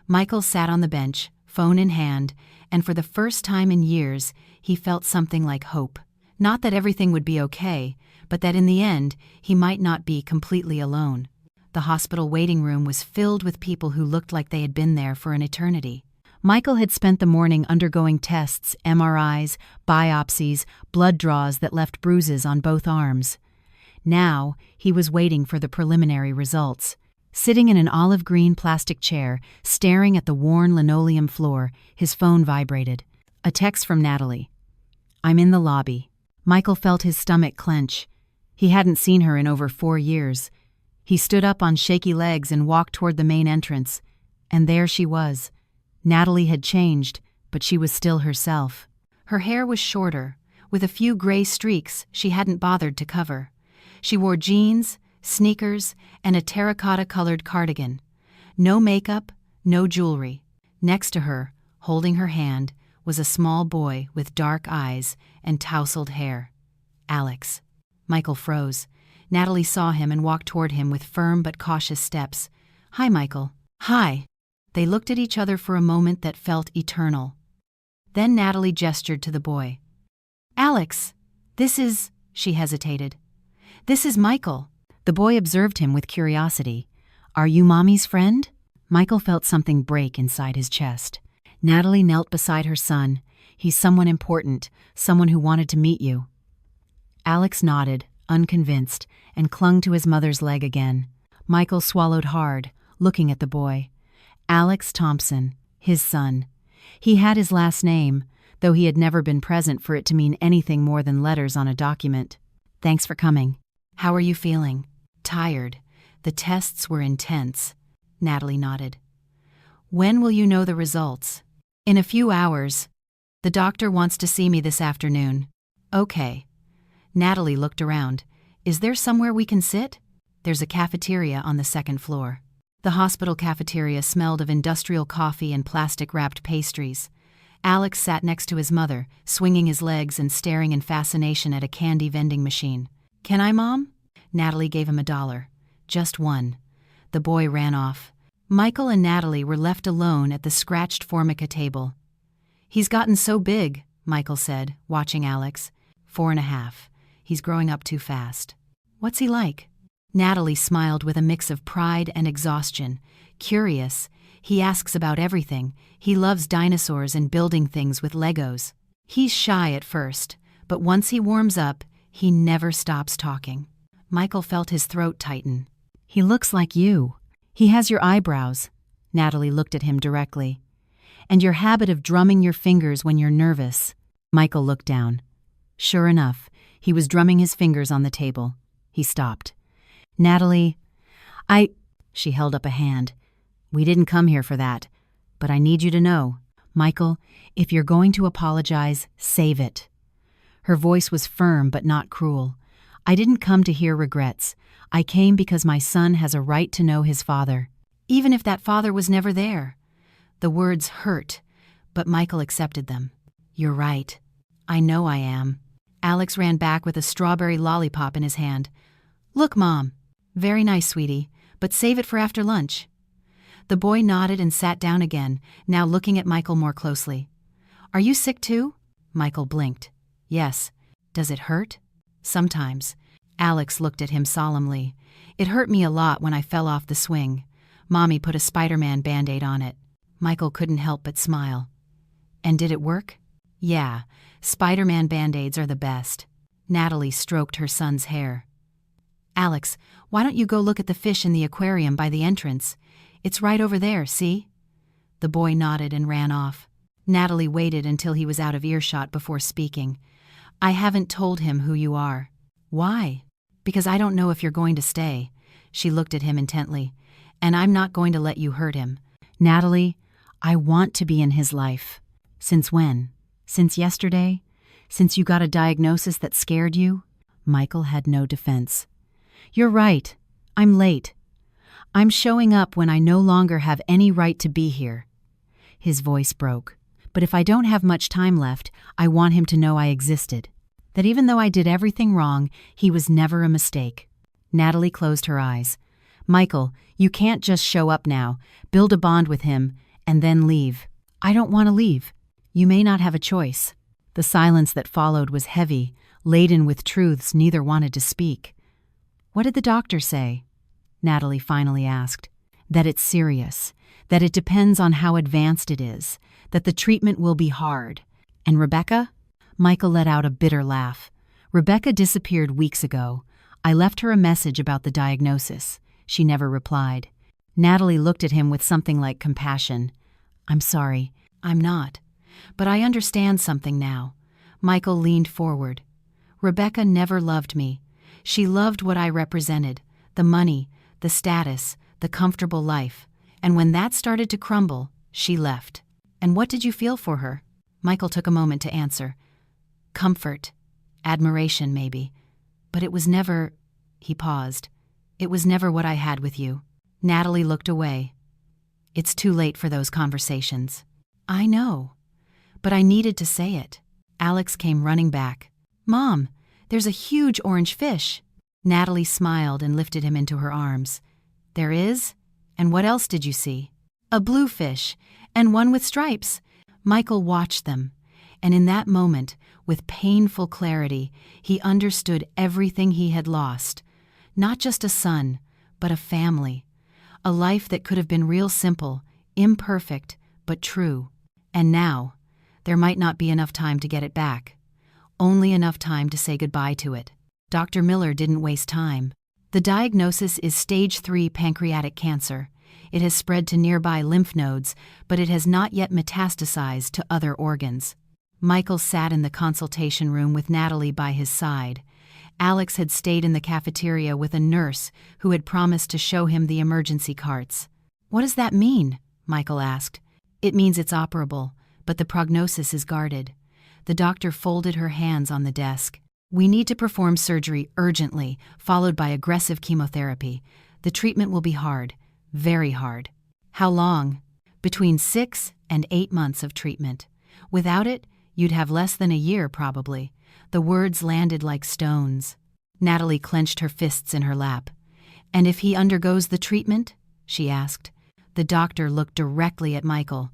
Michael sat on the bench, phone in hand, and for the first time in years, he felt something like hope. Not that everything would be okay, but that in the end, he might not be completely alone. The hospital waiting room was filled with people who looked like they had been there for an eternity. Michael had spent the morning undergoing tests, MRIs, biopsies, blood draws that left bruises on both arms. Now, he was waiting for the preliminary results. Sitting in an olive green plastic chair, staring at the worn linoleum floor, his phone vibrated. A text from Natalie. "I'm in the lobby." Michael felt his stomach clench. He hadn't seen her in over 4 years. He stood up on shaky legs and walked toward the main entrance. And there she was. Natalie had changed, but she was still herself. Her hair was shorter, with a few gray streaks she hadn't bothered to cover. She wore jeans, sneakers, and a terracotta-colored cardigan. No makeup, no jewelry. Next to her, holding her hand, was a small boy with dark eyes and tousled hair. Alex. Michael froze. Natalie saw him and walked toward him with firm but cautious steps. "Hi, Michael." "Hi." They looked at each other for a moment that felt eternal. Then Natalie gestured to the boy. "Alex, this is..." She hesitated. "This is Michael." The boy observed him with curiosity. "Are you Mommy's friend?" Michael felt something break inside his chest. Natalie knelt beside her son. "He's someone important, someone who wanted to meet you." Alex nodded, unconvinced, and clung to his mother's leg again. Michael swallowed hard, looking at the boy. Alex Thompson, his son. He had his last name, though he had never been present for it to mean anything more than letters on a document. "Thanks for coming. How are you feeling?" "Tired. The tests were intense." Natalie nodded. "When will you know the results?" "In a few hours. The doctor wants to see me this afternoon." "Okay." Natalie looked around. "Is there somewhere we can sit?" "There's a cafeteria on the second floor." The hospital cafeteria smelled of industrial coffee and plastic-wrapped pastries. Alex sat next to his mother, swinging his legs and staring in fascination at a candy vending machine. "Can I, Mom?" Natalie gave him $1. "Just one." The boy ran off. Michael and Natalie were left alone at the scratched Formica table. "He's gotten so big," Michael said, watching Alex. 4.5. He's growing up too fast. "What's he like?" Natalie smiled with a mix of pride and exhaustion. "Curious. He asks about everything. He loves dinosaurs and building things with Legos. He's shy at first, but once he warms up, he never stops talking." Michael felt his throat tighten. "He looks like you. He has your eyebrows." Natalie looked at him directly. "And your habit of drumming your fingers when you're nervous." Michael looked down. Sure enough, he was drumming his fingers on the table. He stopped. "Natalie, She held up a hand. "We didn't come here for that. But I need you to know. Michael, if you're going to apologize, save it." Her voice was firm but not cruel. "I didn't come to hear regrets. I came because my son has a right to know his father. Even if that father was never there." The words hurt, but Michael accepted them. "You're right. I know I am." Alex ran back with a strawberry lollipop in his hand. "Look, Mom." "Very nice, sweetie, but save it for after lunch." The boy nodded and sat down again, now looking at Michael more closely. "Are you sick too?" Michael blinked. "Yes." "Does it hurt?" "Sometimes." Alex looked at him solemnly. "It hurt me a lot when I fell off the swing. Mommy put a Spider-Man Band-Aid on it." Michael couldn't help but smile. "And did it work?" "Yeah, Spider-Man Band-Aids are the best." Natalie stroked her son's hair. "Alex, why don't you go look at the fish in the aquarium by the entrance? It's right over there, see?" The boy nodded and ran off. Natalie waited until he was out of earshot before speaking. "I haven't told him who you are." "Why?" "Because I don't know if you're going to stay." She looked at him intently. "And I'm not going to let you hurt him." "Natalie, I want to be in his life." "Since when? Since yesterday? Since you got a diagnosis that scared you?" Michael had no defense. "You're right. I'm late. I'm showing up when I no longer have any right to be here." His voice broke. "But if I don't have much time left, I want him to know I existed. That even though I did everything wrong, he was never a mistake." Natalie closed her eyes. "Michael, you can't just show up now, build a bond with him, and then leave." "I don't want to leave." "You may not have a choice." The silence that followed was heavy, laden with truths neither wanted to speak. "What did the doctor say?" Natalie finally asked. "That it's serious, that it depends on how advanced it is, that the treatment will be hard. And Rebecca?" Michael let out a bitter laugh. "Rebecca disappeared weeks ago. I left her a message about the diagnosis. She never replied. Natalie looked at him with something like compassion. I'm sorry. I'm not. But I understand something now. Michael leaned forward. Rebecca never loved me. She loved what I represented, the money, the status, the comfortable life. And when that started to crumble, she left. And what did you feel for her? Michael took a moment to answer. Comfort. Admiration, maybe. But it was never... He paused. It was never what I had with you. Natalie looked away. It's too late for those conversations. I know. But I needed to say it. Alex came running back. Mom, there's a huge orange fish. Natalie smiled and lifted him into her arms. There is? And what else did you see? A blue fish, and one with stripes. Michael watched them, and in that moment, with painful clarity, he understood everything he had lost. Not just a son, but a family. A life that could have been real simple, imperfect, but true. And now, there might not be enough time to get it back. Only enough time to say goodbye to it. Dr. Miller didn't waste time. The diagnosis is stage 3 pancreatic cancer. It has spread to nearby lymph nodes, but it has not yet metastasized to other organs. Michael sat in the consultation room with Natalie by his side. Alex had stayed in the cafeteria with a nurse who had promised to show him the emergency carts. What does that mean? Michael asked. It means it's operable, but the prognosis is guarded. The doctor folded her hands on the desk. We need to perform surgery urgently, followed by aggressive chemotherapy. The treatment will be hard, very hard. How long? Between 6 and 8 months of treatment. Without it, you'd have less than a year, probably. The words landed like stones. Natalie clenched her fists in her lap. And if he undergoes the treatment? She asked. The doctor looked directly at Michael.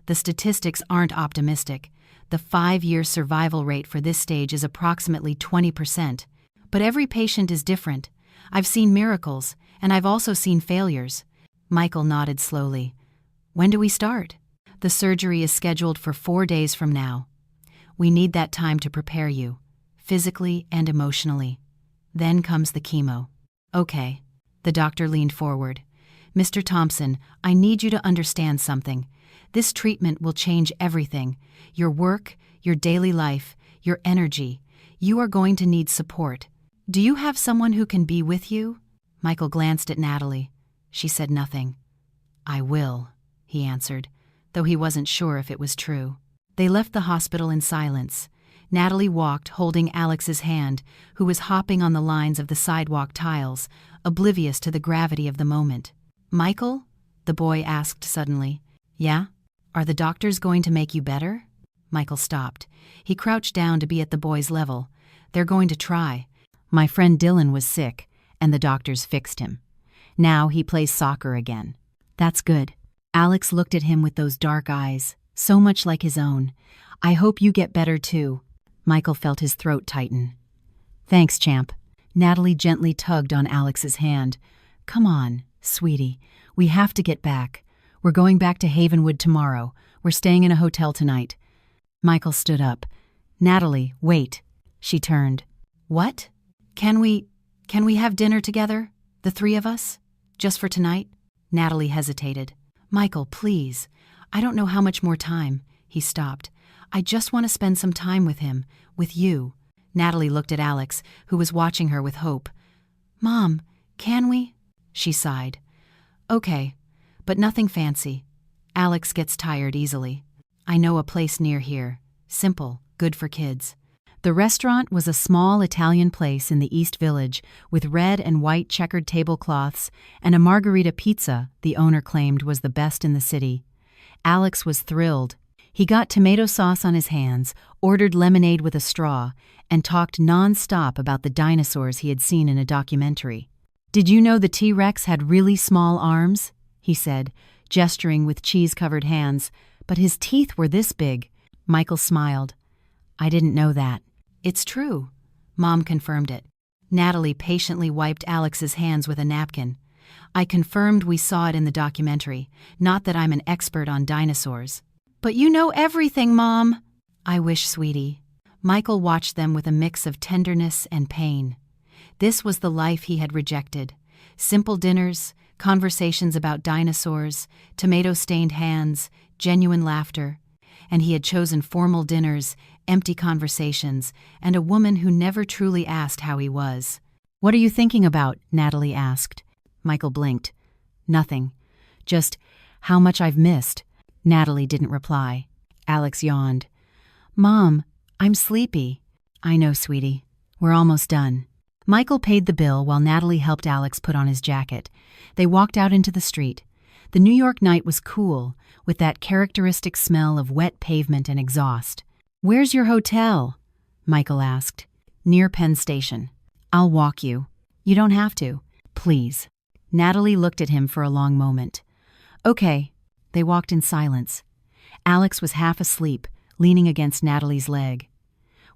The statistics aren't optimistic. The 5-year survival rate for this stage is approximately 20%. But every patient is different. I've seen miracles, and I've also seen failures. Michael nodded slowly. When do we start? The surgery is scheduled for 4 days from now. We need that time to prepare you, physically and emotionally. Then comes the chemo. Okay. The doctor leaned forward. Mr. Thompson, I need you to understand something. This treatment will change everything. Your work, your daily life, your energy. You are going to need support. Do you have someone who can be with you? Michael glanced at Natalie. She said nothing. I will, he answered, though he wasn't sure if it was true. They left the hospital in silence. Natalie walked, holding Alex's hand, who was hopping on the lines of the sidewalk tiles, oblivious to the gravity of the moment. Michael? The boy asked suddenly. Yeah? Are the doctors going to make you better? Michael stopped. He crouched down to be at the boy's level. They're going to try. My friend Dylan was sick, and the doctors fixed him. Now he plays soccer again. That's good. Alex looked at him with those dark eyes, so much like his own. I hope you get better too. Michael felt his throat tighten. Thanks, champ. Natalie gently tugged on Alex's hand. Come on, sweetie. We have to get back. We're going back to Havenwood tomorrow. We're staying in a hotel tonight. Michael stood up. Natalie, wait. She turned. What? Can we have dinner together? The 3 of us? Just for tonight? Natalie hesitated. Michael, please. I don't know how much more time. He stopped. I just want to spend some time with him, with you. Natalie looked at Alex, who was watching her with hope. Mom, can we? She sighed. Okay, but nothing fancy. Alex gets tired easily. I know a place near here. Simple, good for kids. The restaurant was a small Italian place in the East Village with red and white checkered tablecloths and a margarita pizza the owner claimed was the best in the city. Alex was thrilled. He got tomato sauce on his hands, ordered lemonade with a straw, and talked non-stop about the dinosaurs he had seen in a documentary. Did you know the T-Rex had really small arms? He said, gesturing with cheese-covered hands, but his teeth were this big. Michael smiled. I didn't know that. It's true. Mom confirmed it. Natalie patiently wiped Alex's hands with a napkin. I confirmed we saw it in the documentary, not that I'm an expert on dinosaurs. But you know everything, Mom. I wish, sweetie. Michael watched them with a mix of tenderness and pain. This was the life he had rejected. Simple dinners, conversations about dinosaurs, tomato-stained hands, genuine laughter. And he had chosen formal dinners, empty conversations, and a woman who never truly asked how he was. "What are you thinking about?" Natalie asked. Michael blinked. "Nothing. Just how much I've missed." Natalie didn't reply. Alex yawned. "Mom, I'm sleepy." "I know, sweetie. We're almost done." Michael paid the bill while Natalie helped Alex put on his jacket. They walked out into the street. The New York night was cool, with that characteristic smell of wet pavement and exhaust. "Where's your hotel?" Michael asked. "Near Penn Station." "I'll walk you." "You don't have to." "Please." Natalie looked at him for a long moment. "Okay." They walked in silence. Alex was half asleep, leaning against Natalie's leg.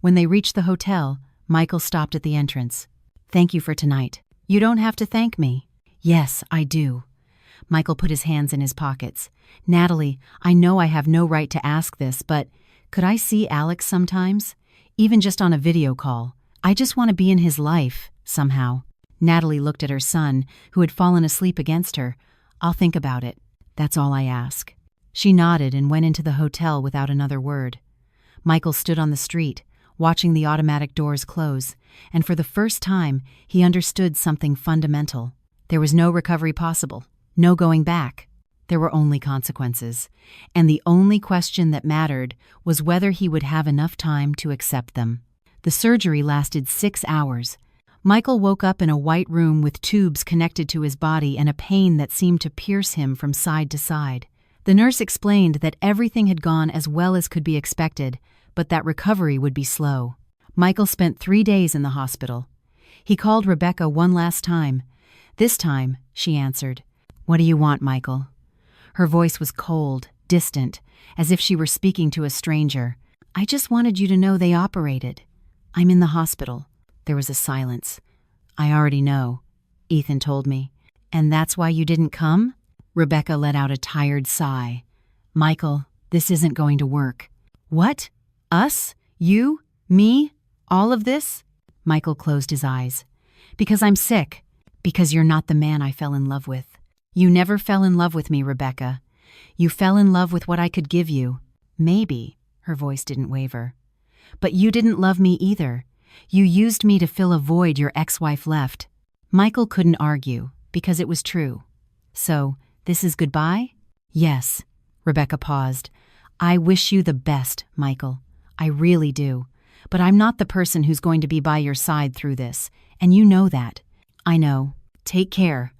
When they reached the hotel, Michael stopped at the entrance. "Thank you for tonight." "You don't have to thank me." "Yes, I do." Michael put his hands in his pockets. "Natalie, I know I have no right to ask this, but could I see Alex sometimes? Even just on a video call. I just want to be in his life, somehow." Natalie looked at her son, who had fallen asleep against her. "I'll think about it. That's all I ask." She nodded and went into the hotel without another word. Michael stood on the street, watching the automatic doors close, and for the first time, he understood something fundamental. There was no recovery possible, no going back. There were only consequences, and the only question that mattered was whether he would have enough time to accept them. The surgery lasted 6 hours. Michael woke up in a white room with tubes connected to his body and a pain that seemed to pierce him from side to side. The nurse explained that everything had gone as well as could be expected, but that recovery would be slow. Michael spent 3 days in the hospital. He called Rebecca one last time. "This time," she answered. "What do you want, Michael?" Her voice was cold, distant, as if she were speaking to a stranger. "I just wanted you to know they operated. I'm in the hospital." There was a silence. "I already know," Ethan told me. "And that's why you didn't come?" Rebecca let out a tired sigh. "Michael, this isn't going to work." "What? Us? You? Me? All of this?" Michael closed his eyes. "Because I'm sick. Because you're not the man I fell in love with." "You never fell in love with me, Rebecca. You fell in love with what I could give you." "Maybe," her voice didn't waver. "But you didn't love me either. You used me to fill a void your ex-wife left." Michael couldn't argue, because it was true. "So, this is goodbye?" "Yes." Rebecca paused. "I wish you the best, Michael. I really do. But I'm not the person who's going to be by your side through this, and you know that." "I know. Take care."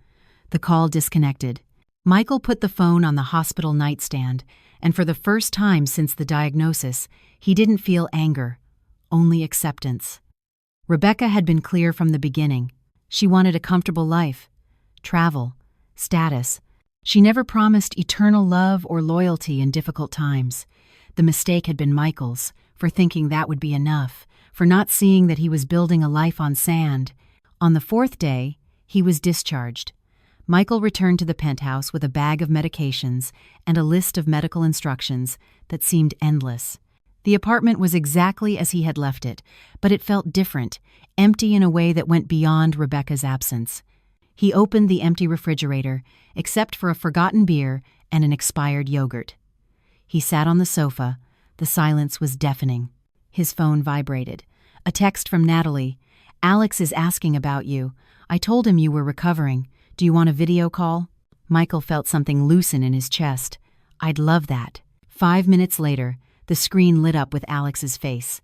The call disconnected. Michael put the phone on the hospital nightstand, and for the first time since the diagnosis, he didn't feel anger, only acceptance. Rebecca had been clear from the beginning. She wanted a comfortable life, travel, status. She never promised eternal love or loyalty in difficult times. The mistake had been Michael's, for thinking that would be enough, for not seeing that he was building a life on sand. On the 4th day, he was discharged. Michael returned to the penthouse with a bag of medications and a list of medical instructions that seemed endless. The apartment was exactly as he had left it, but it felt different, empty in a way that went beyond Rebecca's absence. He opened the empty refrigerator, except for a forgotten beer and an expired yogurt. He sat on the sofa. The silence was deafening. His phone vibrated. A text from Natalie. "Alex is asking about you. I told him you were recovering. Do you want a video call?" Michael felt something loosen in his chest. "I'd love that." 5 minutes later, the screen lit up with Alex's face.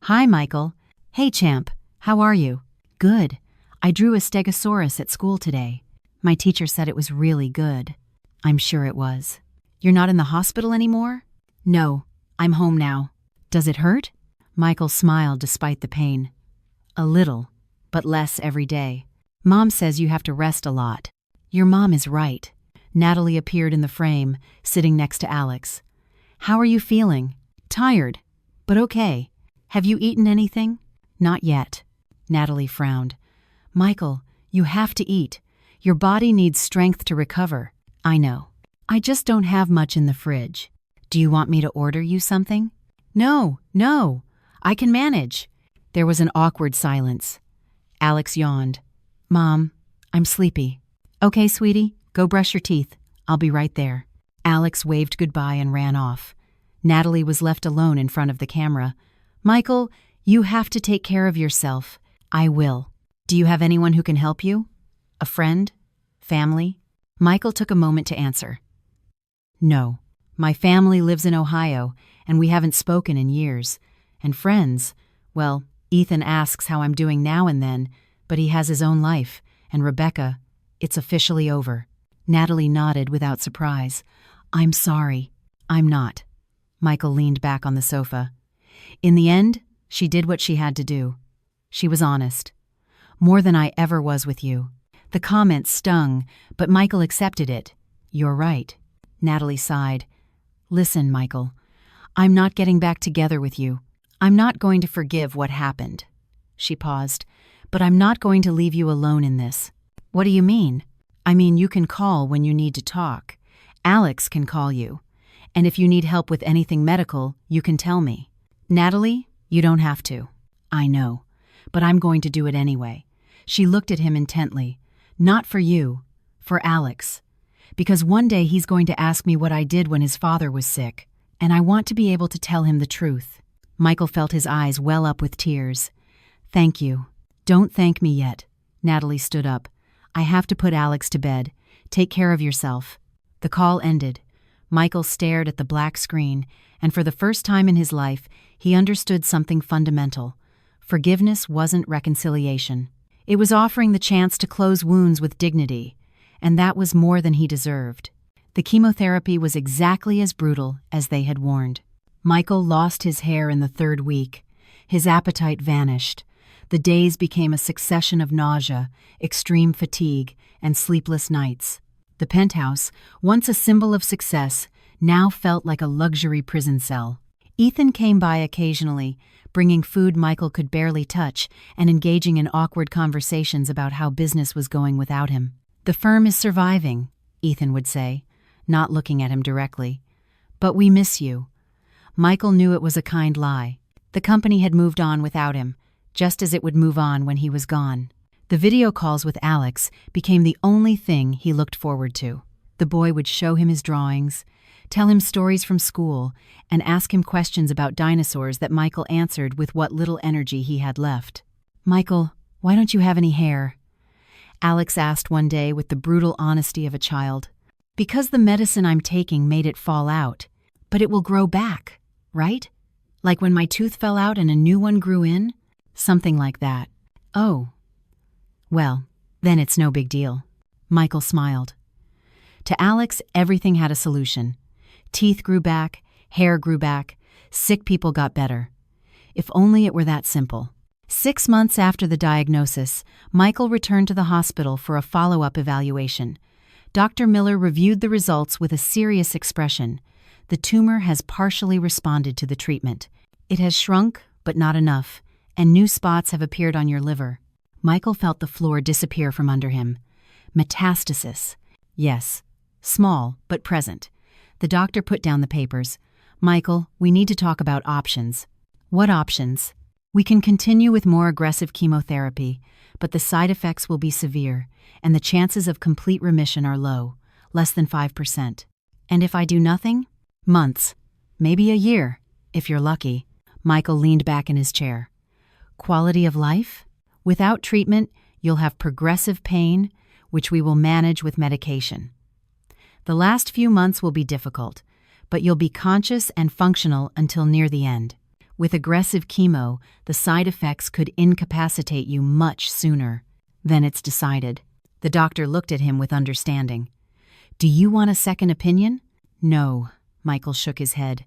"Hi, Michael." "Hey, champ. How are you?" "Good. I drew a stegosaurus at school today. My teacher said it was really good." "I'm sure it was." "You're not in the hospital anymore?" "No. I'm home now." "Does it hurt?" Michael smiled despite the pain. "A little, but less every day. Mom says you have to rest a lot." "Your mom is right." Natalie appeared in the frame, sitting next to Alex. "How are you feeling?" "Tired, but okay. Have you eaten anything?" "Not yet." Natalie frowned. "Michael, you have to eat. Your body needs strength to recover." "I know. I just don't have much in the fridge. Do you want me to order you something?" "No. I can manage." There was an awkward silence. Alex yawned. Mom, I'm sleepy. Okay, sweetie, go brush your teeth. I'll be right there. Alex waved goodbye and ran off. Natalie was left alone in front of the camera. Michael, you have to take care of yourself. I will. Do you have anyone who can help you? A friend? Family? Michael took a moment to answer. No. My family lives in Ohio, and we haven't spoken in years. And friends, well, Ethan asks how I'm doing now and then, but he has his own life, and Rebecca, it's officially over. Natalie nodded without surprise. I'm sorry. I'm not. Michael leaned back on the sofa. In the end, she did what she had to do. She was honest. More than I ever was with you. The comment stung, but Michael accepted it. You're right. Natalie sighed. Listen, Michael, I'm not getting back together with you. I'm not going to forgive what happened. She paused. But I'm not going to leave you alone in this. What do you mean? I mean, you can call when you need to talk. Alex can call you. And if you need help with anything medical, you can tell me. Natalie, you don't have to. I know. But I'm going to do it anyway. She looked at him intently. Not for you. For Alex. Because one day he's going to ask me what I did when his father was sick. And I want to be able to tell him the truth. Michael felt his eyes well up with tears. Thank you. Don't thank me yet. Natalie stood up. I have to put Alex to bed. Take care of yourself. The call ended. Michael stared at the black screen, and for the first time in his life, he understood something fundamental. Forgiveness wasn't reconciliation. It was offering the chance to close wounds with dignity, and that was more than he deserved. The chemotherapy was exactly as brutal as they had warned. Michael lost his hair in the third week. His appetite vanished. The days became a succession of nausea, extreme fatigue, and sleepless nights. The penthouse, once a symbol of success, now felt like a luxury prison cell. Ethan came by occasionally, bringing food Michael could barely touch and engaging in awkward conversations about how business was going without him. The firm is surviving, Ethan would say, not looking at him directly. But we miss you. Michael knew it was a kind lie. The company had moved on without him, just as it would move on when he was gone. The video calls with Alex became the only thing he looked forward to. The boy would show him his drawings, tell him stories from school, and ask him questions about dinosaurs that Michael answered with what little energy he had left. Michael, why don't you have any hair? Alex asked one day with the brutal honesty of a child. Because the medicine I'm taking made it fall out. But it will grow back, right? Like when my tooth fell out and a new one grew in? Something like that. Oh. Well, then it's no big deal. Michael smiled. To Alex, everything had a solution. Teeth grew back, hair grew back, sick people got better. If only it were that simple. 6 months after the diagnosis, Michael returned to the hospital for a follow-up evaluation. Dr. Miller reviewed the results with a serious expression. The tumor has partially responded to the treatment. It has shrunk, but not enough, and new spots have appeared on your liver. Michael felt the floor disappear from under him. Metastasis. Yes, small, but present. The doctor put down the papers. Michael, we need to talk about options. What options? We can continue with more aggressive chemotherapy, but the side effects will be severe, and the chances of complete remission are low, less than 5%. And if I do nothing? Months. Maybe a year, if you're lucky. Michael leaned back in his chair. Quality of life? Without treatment, you'll have progressive pain, which we will manage with medication. The last few months will be difficult, but you'll be conscious and functional until near the end. With aggressive chemo, the side effects could incapacitate you much sooner. Then it's decided. The doctor looked at him with understanding. Do you want a second opinion? No, Michael shook his head.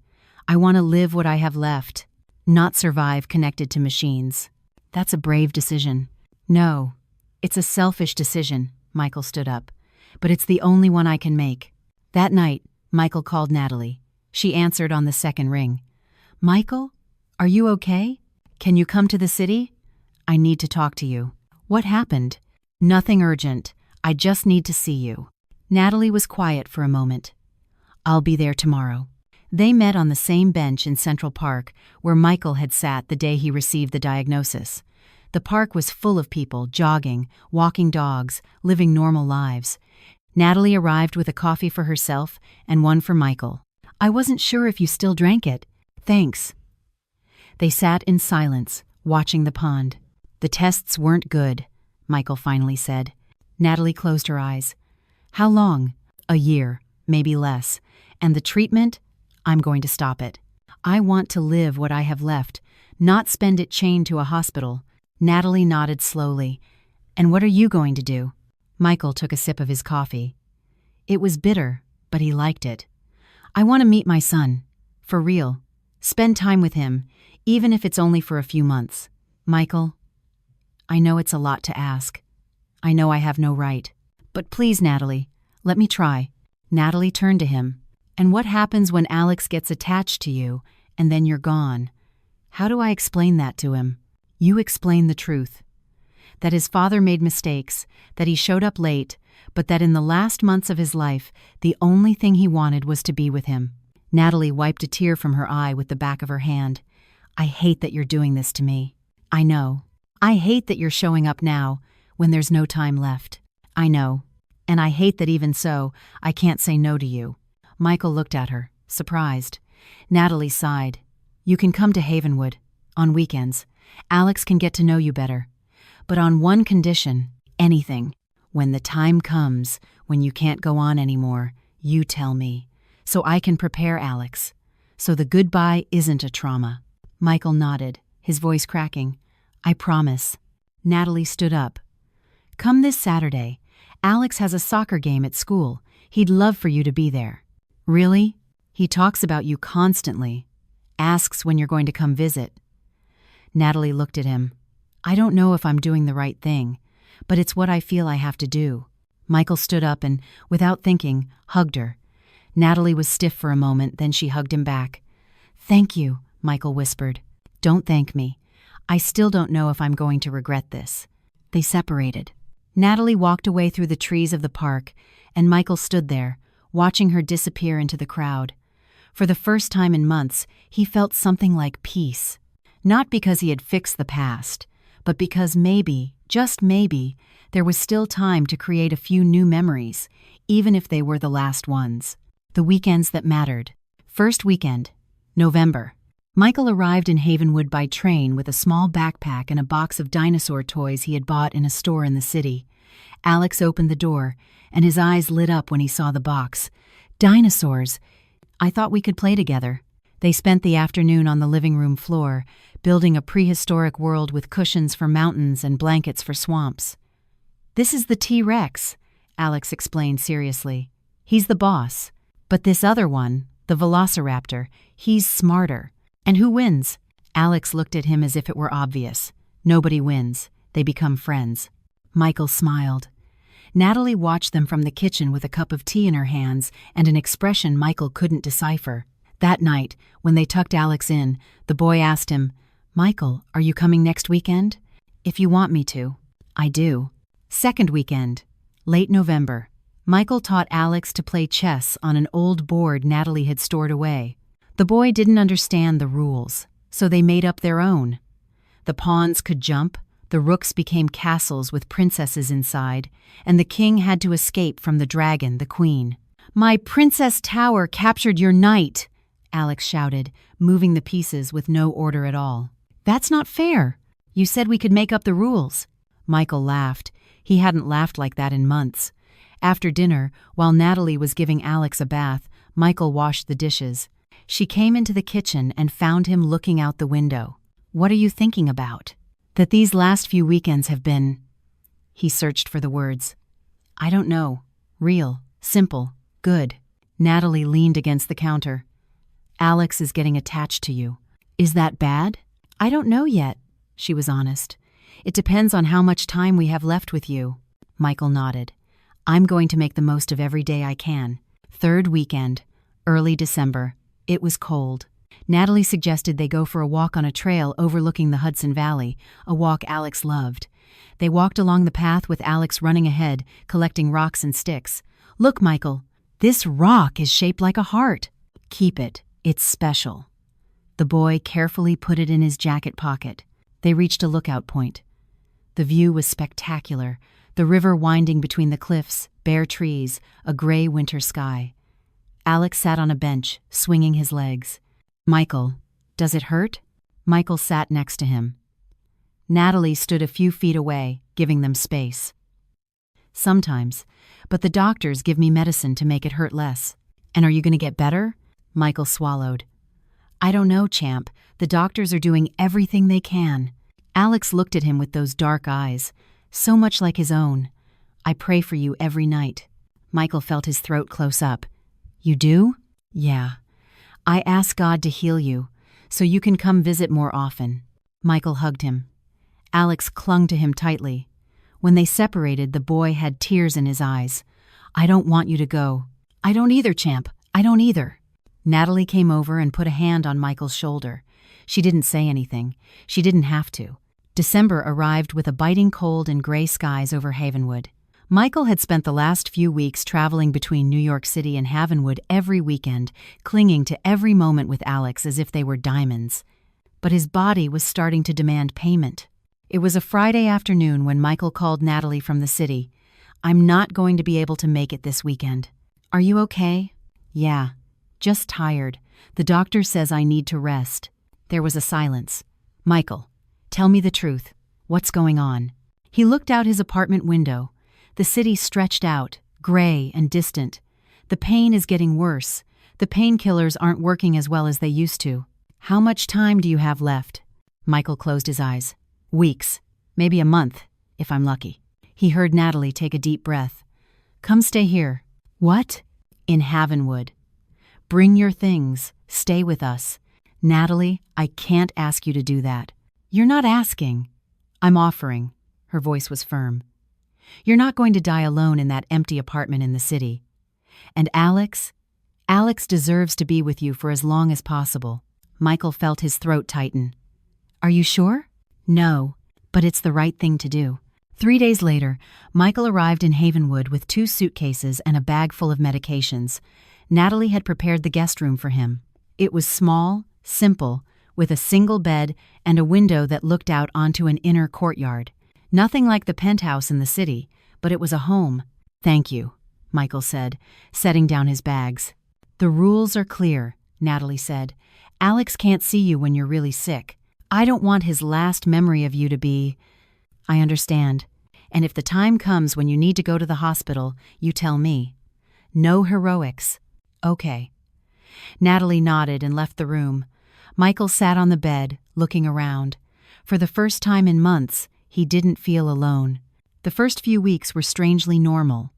I want to live what I have left, not survive connected to machines. That's a brave decision. No, it's a selfish decision, Michael stood up. But it's the only one I can make. That night, Michael called Natalie. She answered on the second ring. Michael, are you okay? Can you come to the city? I need to talk to you. What happened? Nothing urgent. I just need to see you. Natalie was quiet for a moment. I'll be there tomorrow. They met on the same bench in Central Park where Michael had sat the day he received the diagnosis. The park was full of people jogging, walking dogs, living normal lives. Natalie arrived with a coffee for herself and one for Michael. "I wasn't sure if you still drank it. Thanks." They sat in silence, watching the pond. "The tests weren't good," Michael finally said. Natalie closed her eyes. "How long?" "A year, maybe less. And the treatment? I'm going to stop it. I want to live what I have left, not spend it chained to a hospital." Natalie nodded slowly. "And what are you going to do?" Michael took a sip of his coffee. It was bitter, but he liked it. "I want to meet my son. For real. Spend time with him, even if it's only for a few months." "Michael, I know it's a lot to ask. I know I have no right. But please, Natalie, let me try." Natalie turned to him. "And what happens when Alex gets attached to you, and then you're gone? How do I explain that to him?" "You explain the truth. That his father made mistakes, that he showed up late, but that in the last months of his life, the only thing he wanted was to be with him." Natalie wiped a tear from her eye with the back of her hand. "I hate that you're doing this to me. I know. I hate that you're showing up now, when there's no time left. I know. And I hate that even so, I can't say no to you." Michael looked at her, surprised. Natalie sighed. "You can come to Havenwood. On weekends. Alex can get to know you better. But on one condition, anything. When the time comes, when you can't go on anymore, you tell me. So I can prepare Alex. So the goodbye isn't a trauma." Michael nodded, his voice cracking. "I promise." Natalie stood up. "Come this Saturday. Alex has a soccer game at school. He'd love for you to be there." "Really? He talks about you constantly. Asks when you're going to come visit." Natalie looked at him. "I don't know if I'm doing the right thing, but it's what I feel I have to do." Michael stood up and, without thinking, hugged her. Natalie was stiff for a moment, then she hugged him back. "Thank you," Michael whispered. "Don't thank me. I still don't know if I'm going to regret this." They separated. Natalie walked away through the trees of the park, and Michael stood there, watching her disappear into the crowd. For the first time in months, he felt something like peace. Not because he had fixed the past, but because maybe, just maybe, there was still time to create a few new memories, even if they were the last ones. The weekends that mattered. First weekend, November. Michael arrived in Havenwood by train with a small backpack and a box of dinosaur toys he had bought in a store in the city. Alex opened the door, and his eyes lit up when he saw the box. "Dinosaurs! I thought we could play together." They spent the afternoon on the living room floor, building a prehistoric world with cushions for mountains and blankets for swamps. "This is the T-Rex," Alex explained seriously. "He's the boss. But this other one, the Velociraptor, he's smarter. And who wins?" Alex looked at him as if it were obvious. Nobody wins. They become friends. Michael smiled. Natalie watched them from the kitchen with a cup of tea in her hands and an expression Michael couldn't decipher. That night, when they tucked Alex in, the boy asked him, "Michael, are you coming next weekend?" "If you want me to." "I do." Second weekend, late November. Michael taught Alex to play chess on an old board Natalie had stored away. The boy didn't understand the rules, so they made up their own. The pawns could jump, the rooks became castles with princesses inside, and the king had to escape from the dragon, the queen. "My princess tower captured your knight!" Alex shouted, moving the pieces with no order at all. "That's not fair. You said we could make up the rules." Michael laughed. He hadn't laughed like that in months. After dinner, while Natalie was giving Alex a bath, Michael washed the dishes. She came into the kitchen and found him looking out the window. "What are you thinking about?" "That these last few weekends have been..." He searched for the words. "I don't know. Real, simple, good." Natalie leaned against the counter. "Alex is getting attached to you. Is that bad?" "I don't know yet," she was honest. "It depends on how much time we have left with you." Michael nodded. "I'm going to make the most of every day I can." Third weekend, early December. It was cold. Natalie suggested they go for a walk on a trail overlooking the Hudson Valley, a walk Alex loved. They walked along the path with Alex running ahead, collecting rocks and sticks. "Look, Michael, this rock is shaped like a heart." "Keep it. It's special." The boy carefully put it in his jacket pocket. They reached a lookout point. The view was spectacular, the river winding between the cliffs, bare trees, a gray winter sky. Alex sat on a bench, swinging his legs. "Michael, does it hurt?" Michael sat next to him. Natalie stood a few feet away, giving them space. "Sometimes, but the doctors give me medicine to make it hurt less." "And are you going to get better?" Michael swallowed. "I don't know, champ. The doctors are doing everything they can." Alex looked at him with those dark eyes, so much like his own. "I pray for you every night." Michael felt his throat close up. "You do?" "Yeah. I ask God to heal you, so you can come visit more often." Michael hugged him. Alex clung to him tightly. When they separated, the boy had tears in his eyes. "I don't want you to go." "I don't either, champ. I don't either." Natalie came over and put a hand on Michael's shoulder. She didn't say anything. She didn't have to. December arrived with a biting cold and gray skies over Havenwood. Michael had spent the last few weeks traveling between New York City and Havenwood every weekend, clinging to every moment with Alex as if they were diamonds. But his body was starting to demand payment. It was a Friday afternoon when Michael called Natalie from the city. "I'm not going to be able to make it this weekend." "Are you okay?" "Yeah, just tired. The doctor says I need to rest." There was a silence. "Michael, tell me the truth. What's going on?" He looked out his apartment window. The city stretched out, gray and distant. "The pain is getting worse. The painkillers aren't working as well as they used to." "How much time do you have left?" Michael closed his eyes. "Weeks. Maybe a month, if I'm lucky." He heard Natalie take a deep breath. "Come stay here." "What?" "In Havenwood. Bring your things. Stay with us." "Natalie, I can't ask you to do that." "You're not asking. I'm offering." Her voice was firm. "You're not going to die alone in that empty apartment in the city. And Alex deserves to be with you for as long as possible." Michael felt his throat tighten. "Are you sure?" "No, but it's the right thing to do." 3 days later, Michael arrived in Havenwood with 2 suitcases and a bag full of medications. Natalie had prepared the guest room for him. It was small, simple, with a single bed and a window that looked out onto an inner courtyard. Nothing like the penthouse in the city, but it was a home. "Thank you," Michael said, setting down his bags. "The rules are clear," Natalie said. "Alex can't see you when you're really sick. I don't want his last memory of you to be—" "I understand. And if the time comes when you need to go to the hospital, you tell me. No heroics." "Okay." Natalie nodded and left the room. Michael sat on the bed, looking around. For the first time in months, he didn't feel alone. The first few weeks were strangely normal.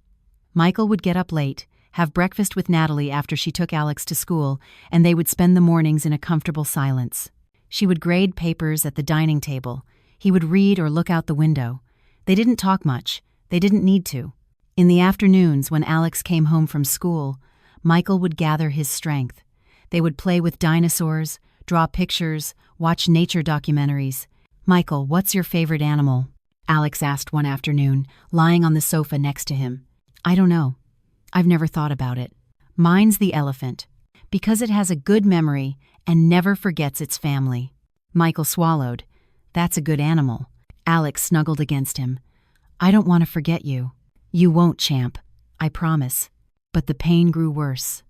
Michael would get up late, have breakfast with Natalie after she took Alex to school, and they would spend the mornings in a comfortable silence. She would grade papers at the dining table. He would read or look out the window. They didn't talk much. They didn't need to. In the afternoons, when Alex came home from school, Michael would gather his strength. They would play with dinosaurs, draw pictures, watch nature documentaries. "Michael, what's your favorite animal?" Alex asked one afternoon, lying on the sofa next to him. "I don't know. I've never thought about it. Mine's the elephant, because it has a good memory and never forgets its family." Michael swallowed. "That's a good animal." Alex snuggled against him. "I don't want to forget you." "You won't, champ. I promise." But the pain grew worse.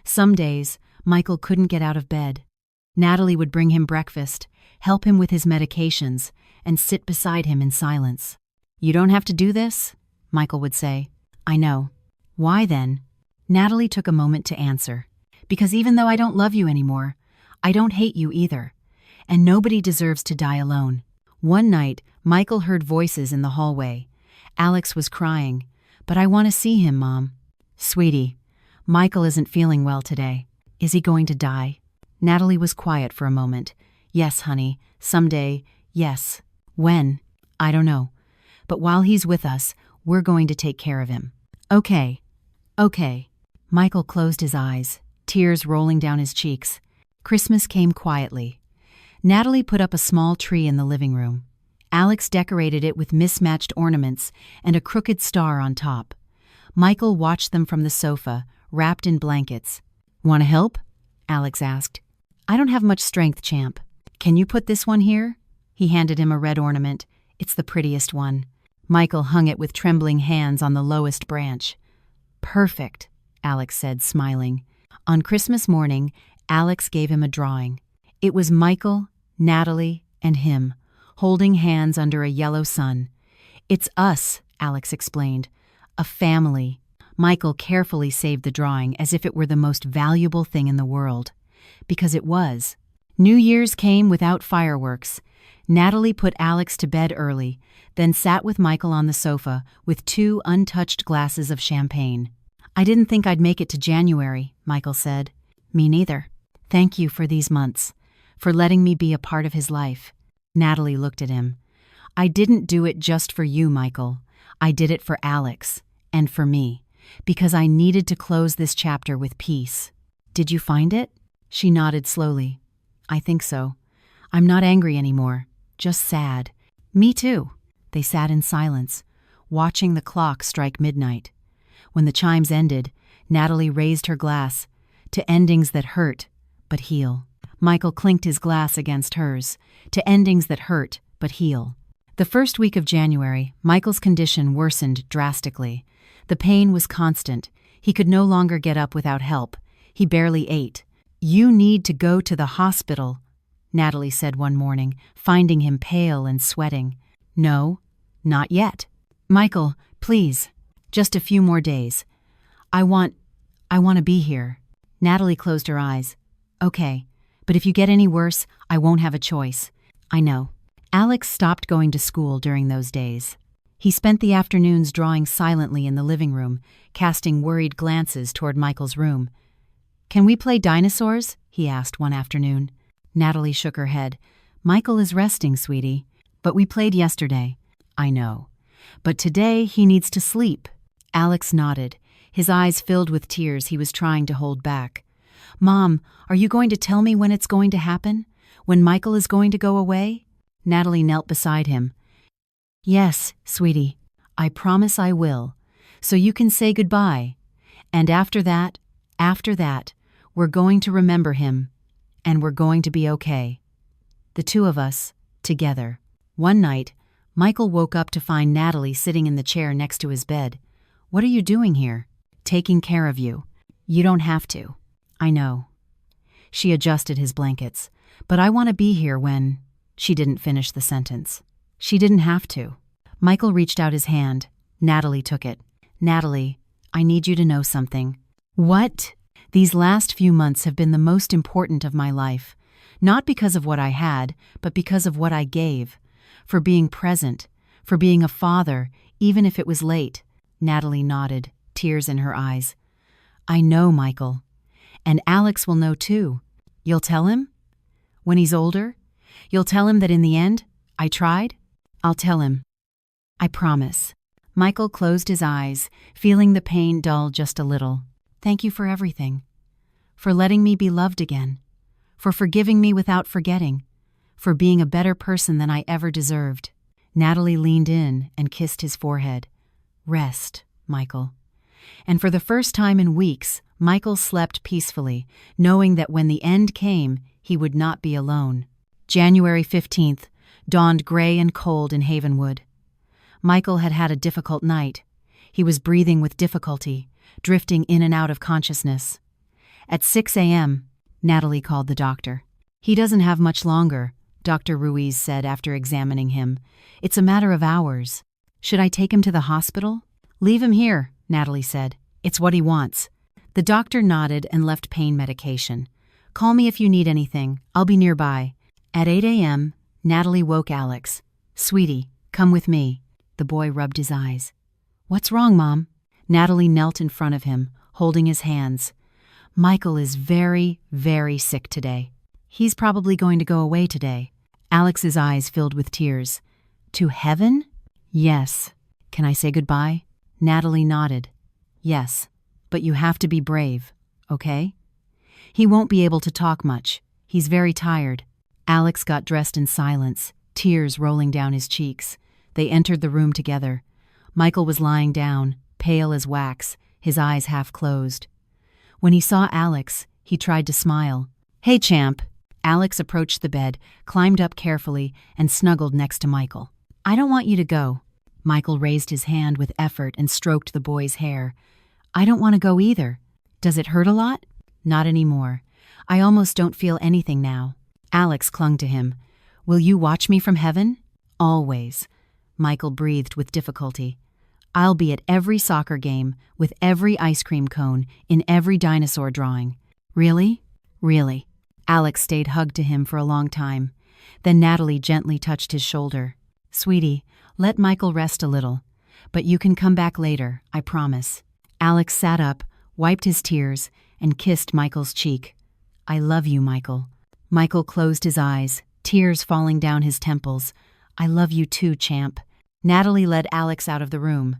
Some days, Michael couldn't get out of bed. Natalie would bring him breakfast, help him with his medications, and sit beside him in silence. "You don't have to do this," Michael would say. "I know." "Why then?" Natalie took a moment to answer. "Because even though I don't love you anymore, I don't hate you either. And nobody deserves to die alone." One night, Michael heard voices in the hallway. Alex was crying. "But I want to see him, Mom." "Sweetie, Michael isn't feeling well today. Is he going to die?" Natalie was quiet for a moment. "Yes, honey. Someday, yes. When? I don't know. But while he's with us, we're going to take care of him." "Okay. Okay." Michael closed his eyes, tears rolling down his cheeks. Christmas came quietly. Natalie put up a small tree in the living room. Alex decorated it with mismatched ornaments and a crooked star on top. Michael watched them from the sofa, wrapped in blankets. "Want to help?" Alex asked. "I don't have much strength, champ. Can you put this one here?" He handed him a red ornament. It's the prettiest one. Michael hung it with trembling hands on the lowest branch. Perfect, Alex said, smiling. On Christmas morning, Alex gave him a drawing. It was Michael, Natalie, and him, holding hands under a yellow sun. It's us, Alex explained. A family. Michael carefully saved the drawing as if it were the most valuable thing in the world. Because it was. New Year's came without fireworks. Natalie put Alex to bed early, then sat with Michael on the sofa with 2 untouched glasses of champagne. I didn't think I'd make it to January, Michael said. Me neither. Thank you for these months, for letting me be a part of his life. Natalie looked at him. I didn't do it just for you, Michael. I did it for Alex, and for me, because I needed to close this chapter with peace. Did you find it? She nodded slowly. I think so. I'm not angry anymore, just sad. Me too. They sat in silence, watching the clock strike midnight. When the chimes ended, Natalie raised her glass, to endings that hurt but heal. Michael clinked his glass against hers, to endings that hurt but heal. The first week of January, Michael's condition worsened drastically. The pain was constant. He could no longer get up without help. He barely ate. You need to go to the hospital, Natalie said one morning, finding him pale and sweating. No, not yet. Michael, please, just a few more days. I want to be here. Natalie closed her eyes. Okay, but if you get any worse, I won't have a choice. I know. Alex stopped going to school during those days. He spent the afternoons drawing silently in the living room, casting worried glances toward Michael's room. Can we play dinosaurs? He asked one afternoon. Natalie shook her head. Michael is resting, sweetie. But we played yesterday. I know. But today he needs to sleep. Alex nodded, his eyes filled with tears he was trying to hold back. Mom, are you going to tell me when it's going to happen? When Michael is going to go away? Natalie knelt beside him. Yes, sweetie, I promise I will. So you can say goodbye. And after that, we're going to remember him. And we're going to be okay. The two of us, together. One night, Michael woke up to find Natalie sitting in the chair next to his bed. What are you doing here? Taking care of you. You don't have to. I know. She adjusted his blankets. But I want to be here when... She didn't finish the sentence. She didn't have to. Michael reached out his hand. Natalie took it. Natalie, I need you to know something. What? These last few months have been the most important of my life. Not because of what I had, but because of what I gave. For being present. For being a father, even if it was late. Natalie nodded, tears in her eyes. I know, Michael. And Alex will know too. You'll tell him? When he's older? You'll tell him that in the end, I tried? I'll tell him. I promise. Michael closed his eyes, feeling the pain dull just a little. Thank you for everything. For letting me be loved again. For forgiving me without forgetting. For being a better person than I ever deserved. Natalie leaned in and kissed his forehead. Rest, Michael. And for the first time in weeks, Michael slept peacefully, knowing that when the end came, he would not be alone. January 15th dawned gray and cold in Havenwood. Michael had had a difficult night. He was breathing with difficulty, drifting in and out of consciousness. At 6 a.m., Natalie called the doctor. He doesn't have much longer, Dr. Ruiz said after examining him. It's a matter of hours. Should I take him to the hospital? Leave him here, Natalie said. It's what he wants. The doctor nodded and left pain medication. Call me if you need anything. I'll be nearby. At 8 a.m., Natalie woke Alex. Sweetie, come with me. The boy rubbed his eyes. What's wrong, Mom? Natalie knelt in front of him, holding his hands. Michael is very, very sick today. He's probably going to go away today. Alex's eyes filled with tears. To heaven? Yes. Can I say goodbye? Natalie nodded. Yes, but you have to be brave, okay? He won't be able to talk much. He's very tired. Alex got dressed in silence, tears rolling down his cheeks. They entered the room together. Michael was lying down, pale as wax, his eyes half closed. When he saw Alex, he tried to smile. Hey, champ. Alex approached the bed, climbed up carefully, and snuggled next to Michael. I don't want you to go. Michael raised his hand with effort and stroked the boy's hair. I don't want to go either. Does it hurt a lot? Not anymore. I almost don't feel anything now. Alex clung to him. Will you watch me from heaven? Always. Michael breathed with difficulty. I'll be at every soccer game, with every ice cream cone, in every dinosaur drawing. Really? Really. Alex stayed hugged to him for a long time. Then Natalie gently touched his shoulder. Sweetie, let Michael rest a little. But you can come back later, I promise. Alex sat up, wiped his tears, and kissed Michael's cheek. I love you, Michael. Michael closed his eyes, tears falling down his temples. I love you too, champ. Natalie led Alex out of the room.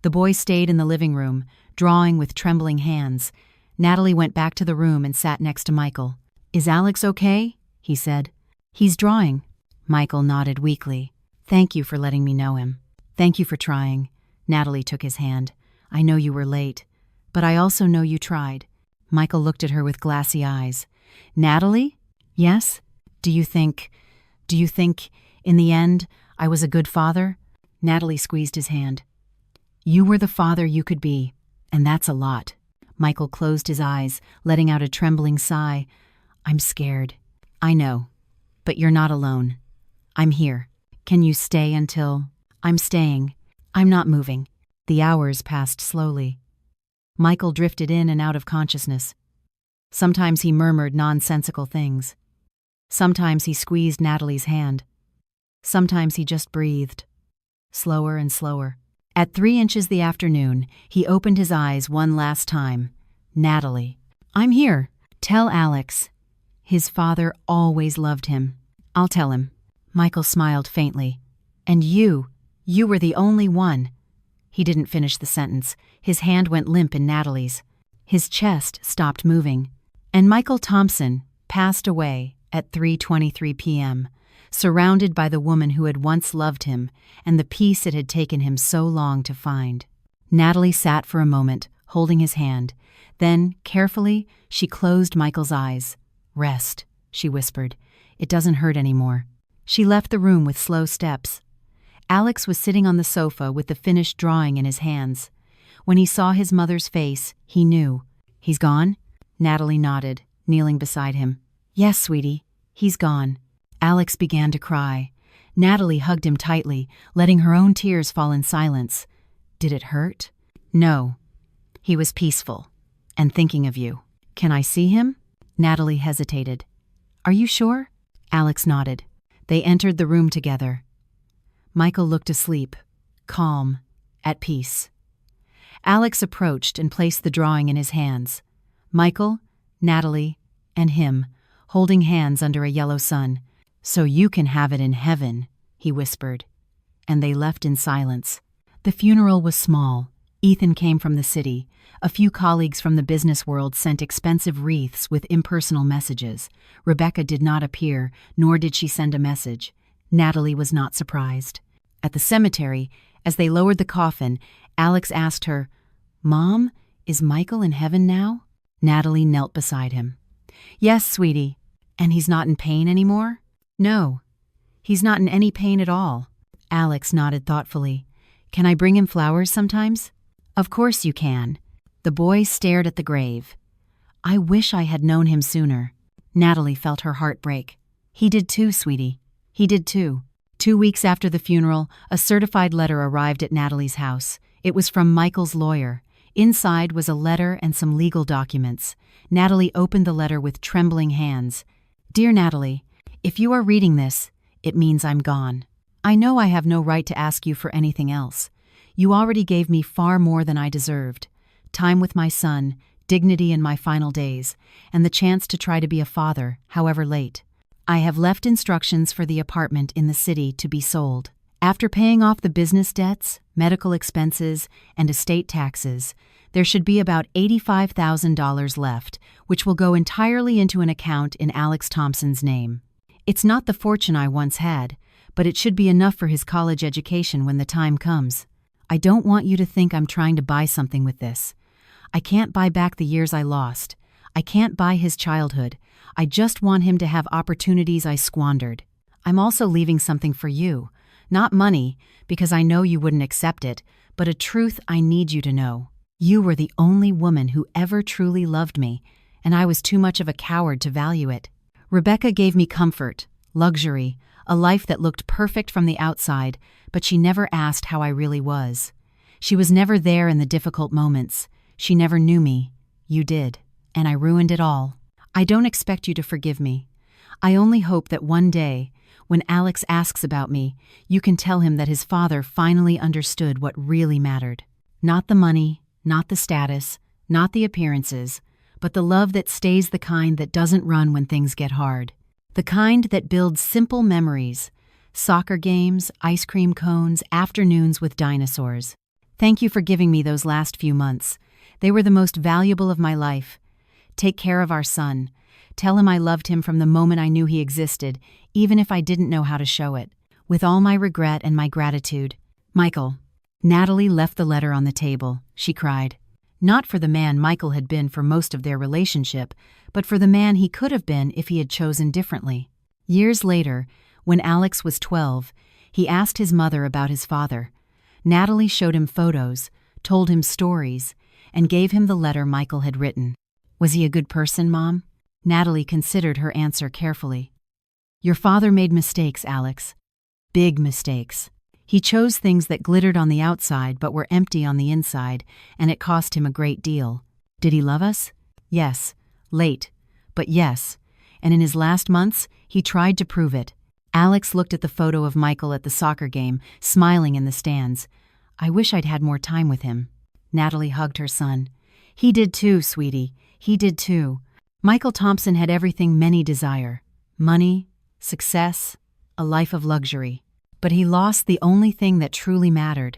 The boy stayed in the living room, drawing with trembling hands. Natalie went back to the room and sat next to Michael. Is Alex okay? He said. He's drawing. Michael nodded weakly. Thank you for letting me know him. Thank you for trying. Natalie took his hand. I know you were late, but I also know you tried. Michael looked at her with glassy eyes. Natalie? Yes? Do you think, in the end, I was a good father? Natalie squeezed his hand. You were the father you could be, and that's a lot. Michael closed his eyes, letting out a trembling sigh. I'm scared. I know, but you're not alone. I'm here. Can you stay until... I'm staying. I'm not moving. The hours passed slowly. Michael drifted in and out of consciousness. Sometimes he murmured nonsensical things. Sometimes he squeezed Natalie's hand. Sometimes he just breathed. Slower and slower. At 3 inches the afternoon, he opened his eyes one last time. Natalie. I'm here. Tell Alex. His father always loved him. I'll tell him. Michael smiled faintly. And you were the only one. He didn't finish the sentence. His hand went limp in Natalie's. His chest stopped moving. And Michael Thompson passed away at 3:23 p.m., surrounded by the woman who had once loved him and the peace it had taken him so long to find. Natalie sat for a moment, holding his hand. Then, carefully, she closed Michael's eyes. Rest, she whispered. It doesn't hurt anymore. She left the room with slow steps. Alex was sitting on the sofa with the finished drawing in his hands. When he saw his mother's face, he knew. He's gone? Natalie nodded, kneeling beside him. Yes, sweetie, he's gone. Alex began to cry. Natalie hugged him tightly, letting her own tears fall in silence. Did it hurt? No. He was peaceful, and thinking of you. Can I see him? Natalie hesitated. Are you sure? Alex nodded. They entered the room together. Michael looked asleep, calm, at peace. Alex approached and placed the drawing in his hands. Michael, Natalie, and him, holding hands under a yellow sun. So you can have it in heaven, he whispered. And they left in silence. The funeral was small. Ethan came from the city. A few colleagues from the business world sent expensive wreaths with impersonal messages. Rebecca did not appear, nor did she send a message. Natalie was not surprised. At the cemetery, as they lowered the coffin, Alex asked her, Mom, is Michael in heaven now? Natalie knelt beside him. Yes, sweetie. And he's not in pain anymore? No. He's not in any pain at all. Alex nodded thoughtfully. Can I bring him flowers sometimes? Of course you can. The boy stared at the grave. I wish I had known him sooner. Natalie felt her heart break. He did too, sweetie. He did too. 2 weeks after the funeral, a certified letter arrived at Natalie's house. It was from Michael's lawyer. Inside was a letter and some legal documents. Natalie opened the letter with trembling hands. Dear Natalie, if you are reading this, it means I'm gone. I know I have no right to ask you for anything else. You already gave me far more than I deserved. Time with my son, dignity in my final days, and the chance to try to be a father, however late. I have left instructions for the apartment in the city to be sold. After paying off the business debts, medical expenses, and estate taxes, there should be about $85,000 left, which will go entirely into an account in Alex Thompson's name. It's not the fortune I once had, but it should be enough for his college education when the time comes. I don't want you to think I'm trying to buy something with this. I can't buy back the years I lost. I can't buy his childhood. I just want him to have opportunities I squandered. I'm also leaving something for you, Not money, because I know you wouldn't accept it, but a truth I need you to know. You were the only woman who ever truly loved me, and I was too much of a coward to value it. Rebecca gave me comfort, luxury, a life that looked perfect from the outside, but she never asked how I really was. She was never there in the difficult moments. She never knew me. You did, and I ruined it all. I don't expect you to forgive me. I only hope that one day, when Alex asks about me, you can tell him that his father finally understood what really mattered. Not the money, not the status, not the appearances, but the love that stays, the kind that doesn't run when things get hard. The kind that builds simple memories, soccer games, ice cream cones, afternoons with dinosaurs. Thank you for giving me those last few months. They were the most valuable of my life. Take care of our son. Tell him I loved him from the moment I knew he existed, even if I didn't know how to show it. With all my regret and my gratitude. Michael. Natalie left the letter on the table. She cried. Not for the man Michael had been for most of their relationship, but for the man he could have been if he had chosen differently. Years later, when Alex was 12, he asked his mother about his father. Natalie showed him photos, told him stories, and gave him the letter Michael had written. Was he a good person, Mom? Natalie considered her answer carefully. Your father made mistakes, Alex. Big mistakes. He chose things that glittered on the outside but were empty on the inside, and it cost him a great deal. Did he love us? Yes. Late. But yes. And in his last months, he tried to prove it. Alex looked at the photo of Michael at the soccer game, smiling in the stands. I wish I'd had more time with him. Natalie hugged her son. He did too, sweetie. He did too. Michael Thompson had everything many desire. Money, success, a life of luxury. But he lost the only thing that truly mattered.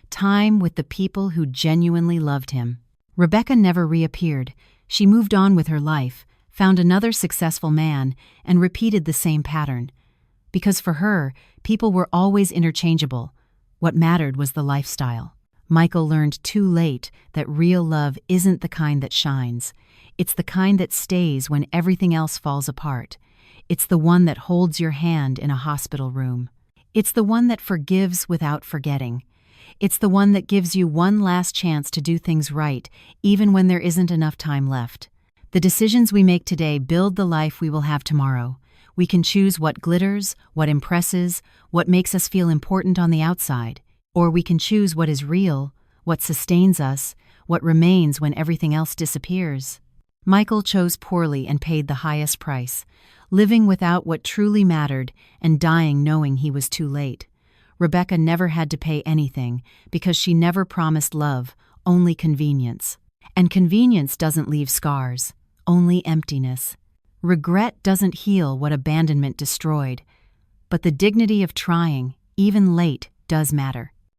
Time with the people who genuinely loved him. Rebecca never reappeared. She moved on with her life, found another successful man, and repeated the same pattern. Because for her, people were always interchangeable. What mattered was the lifestyle. Michael learned too late that real love isn't the kind that shines. It's the kind that stays when everything else falls apart. It's the one that holds your hand in a hospital room. It's the one that forgives without forgetting. It's the one that gives you one last chance to do things right, even when there isn't enough time left. The decisions we make today build the life we will have tomorrow. We can choose what glitters, what impresses, what makes us feel important on the outside. Or we can choose what is real, what sustains us, what remains when everything else disappears. Michael chose poorly and paid the highest price, living without what truly mattered and dying knowing he was too late. Rebecca never had to pay anything because she never promised love, only convenience. And convenience doesn't leave scars, only emptiness. Regret doesn't heal what abandonment destroyed, but the dignity of trying, even late, does matter.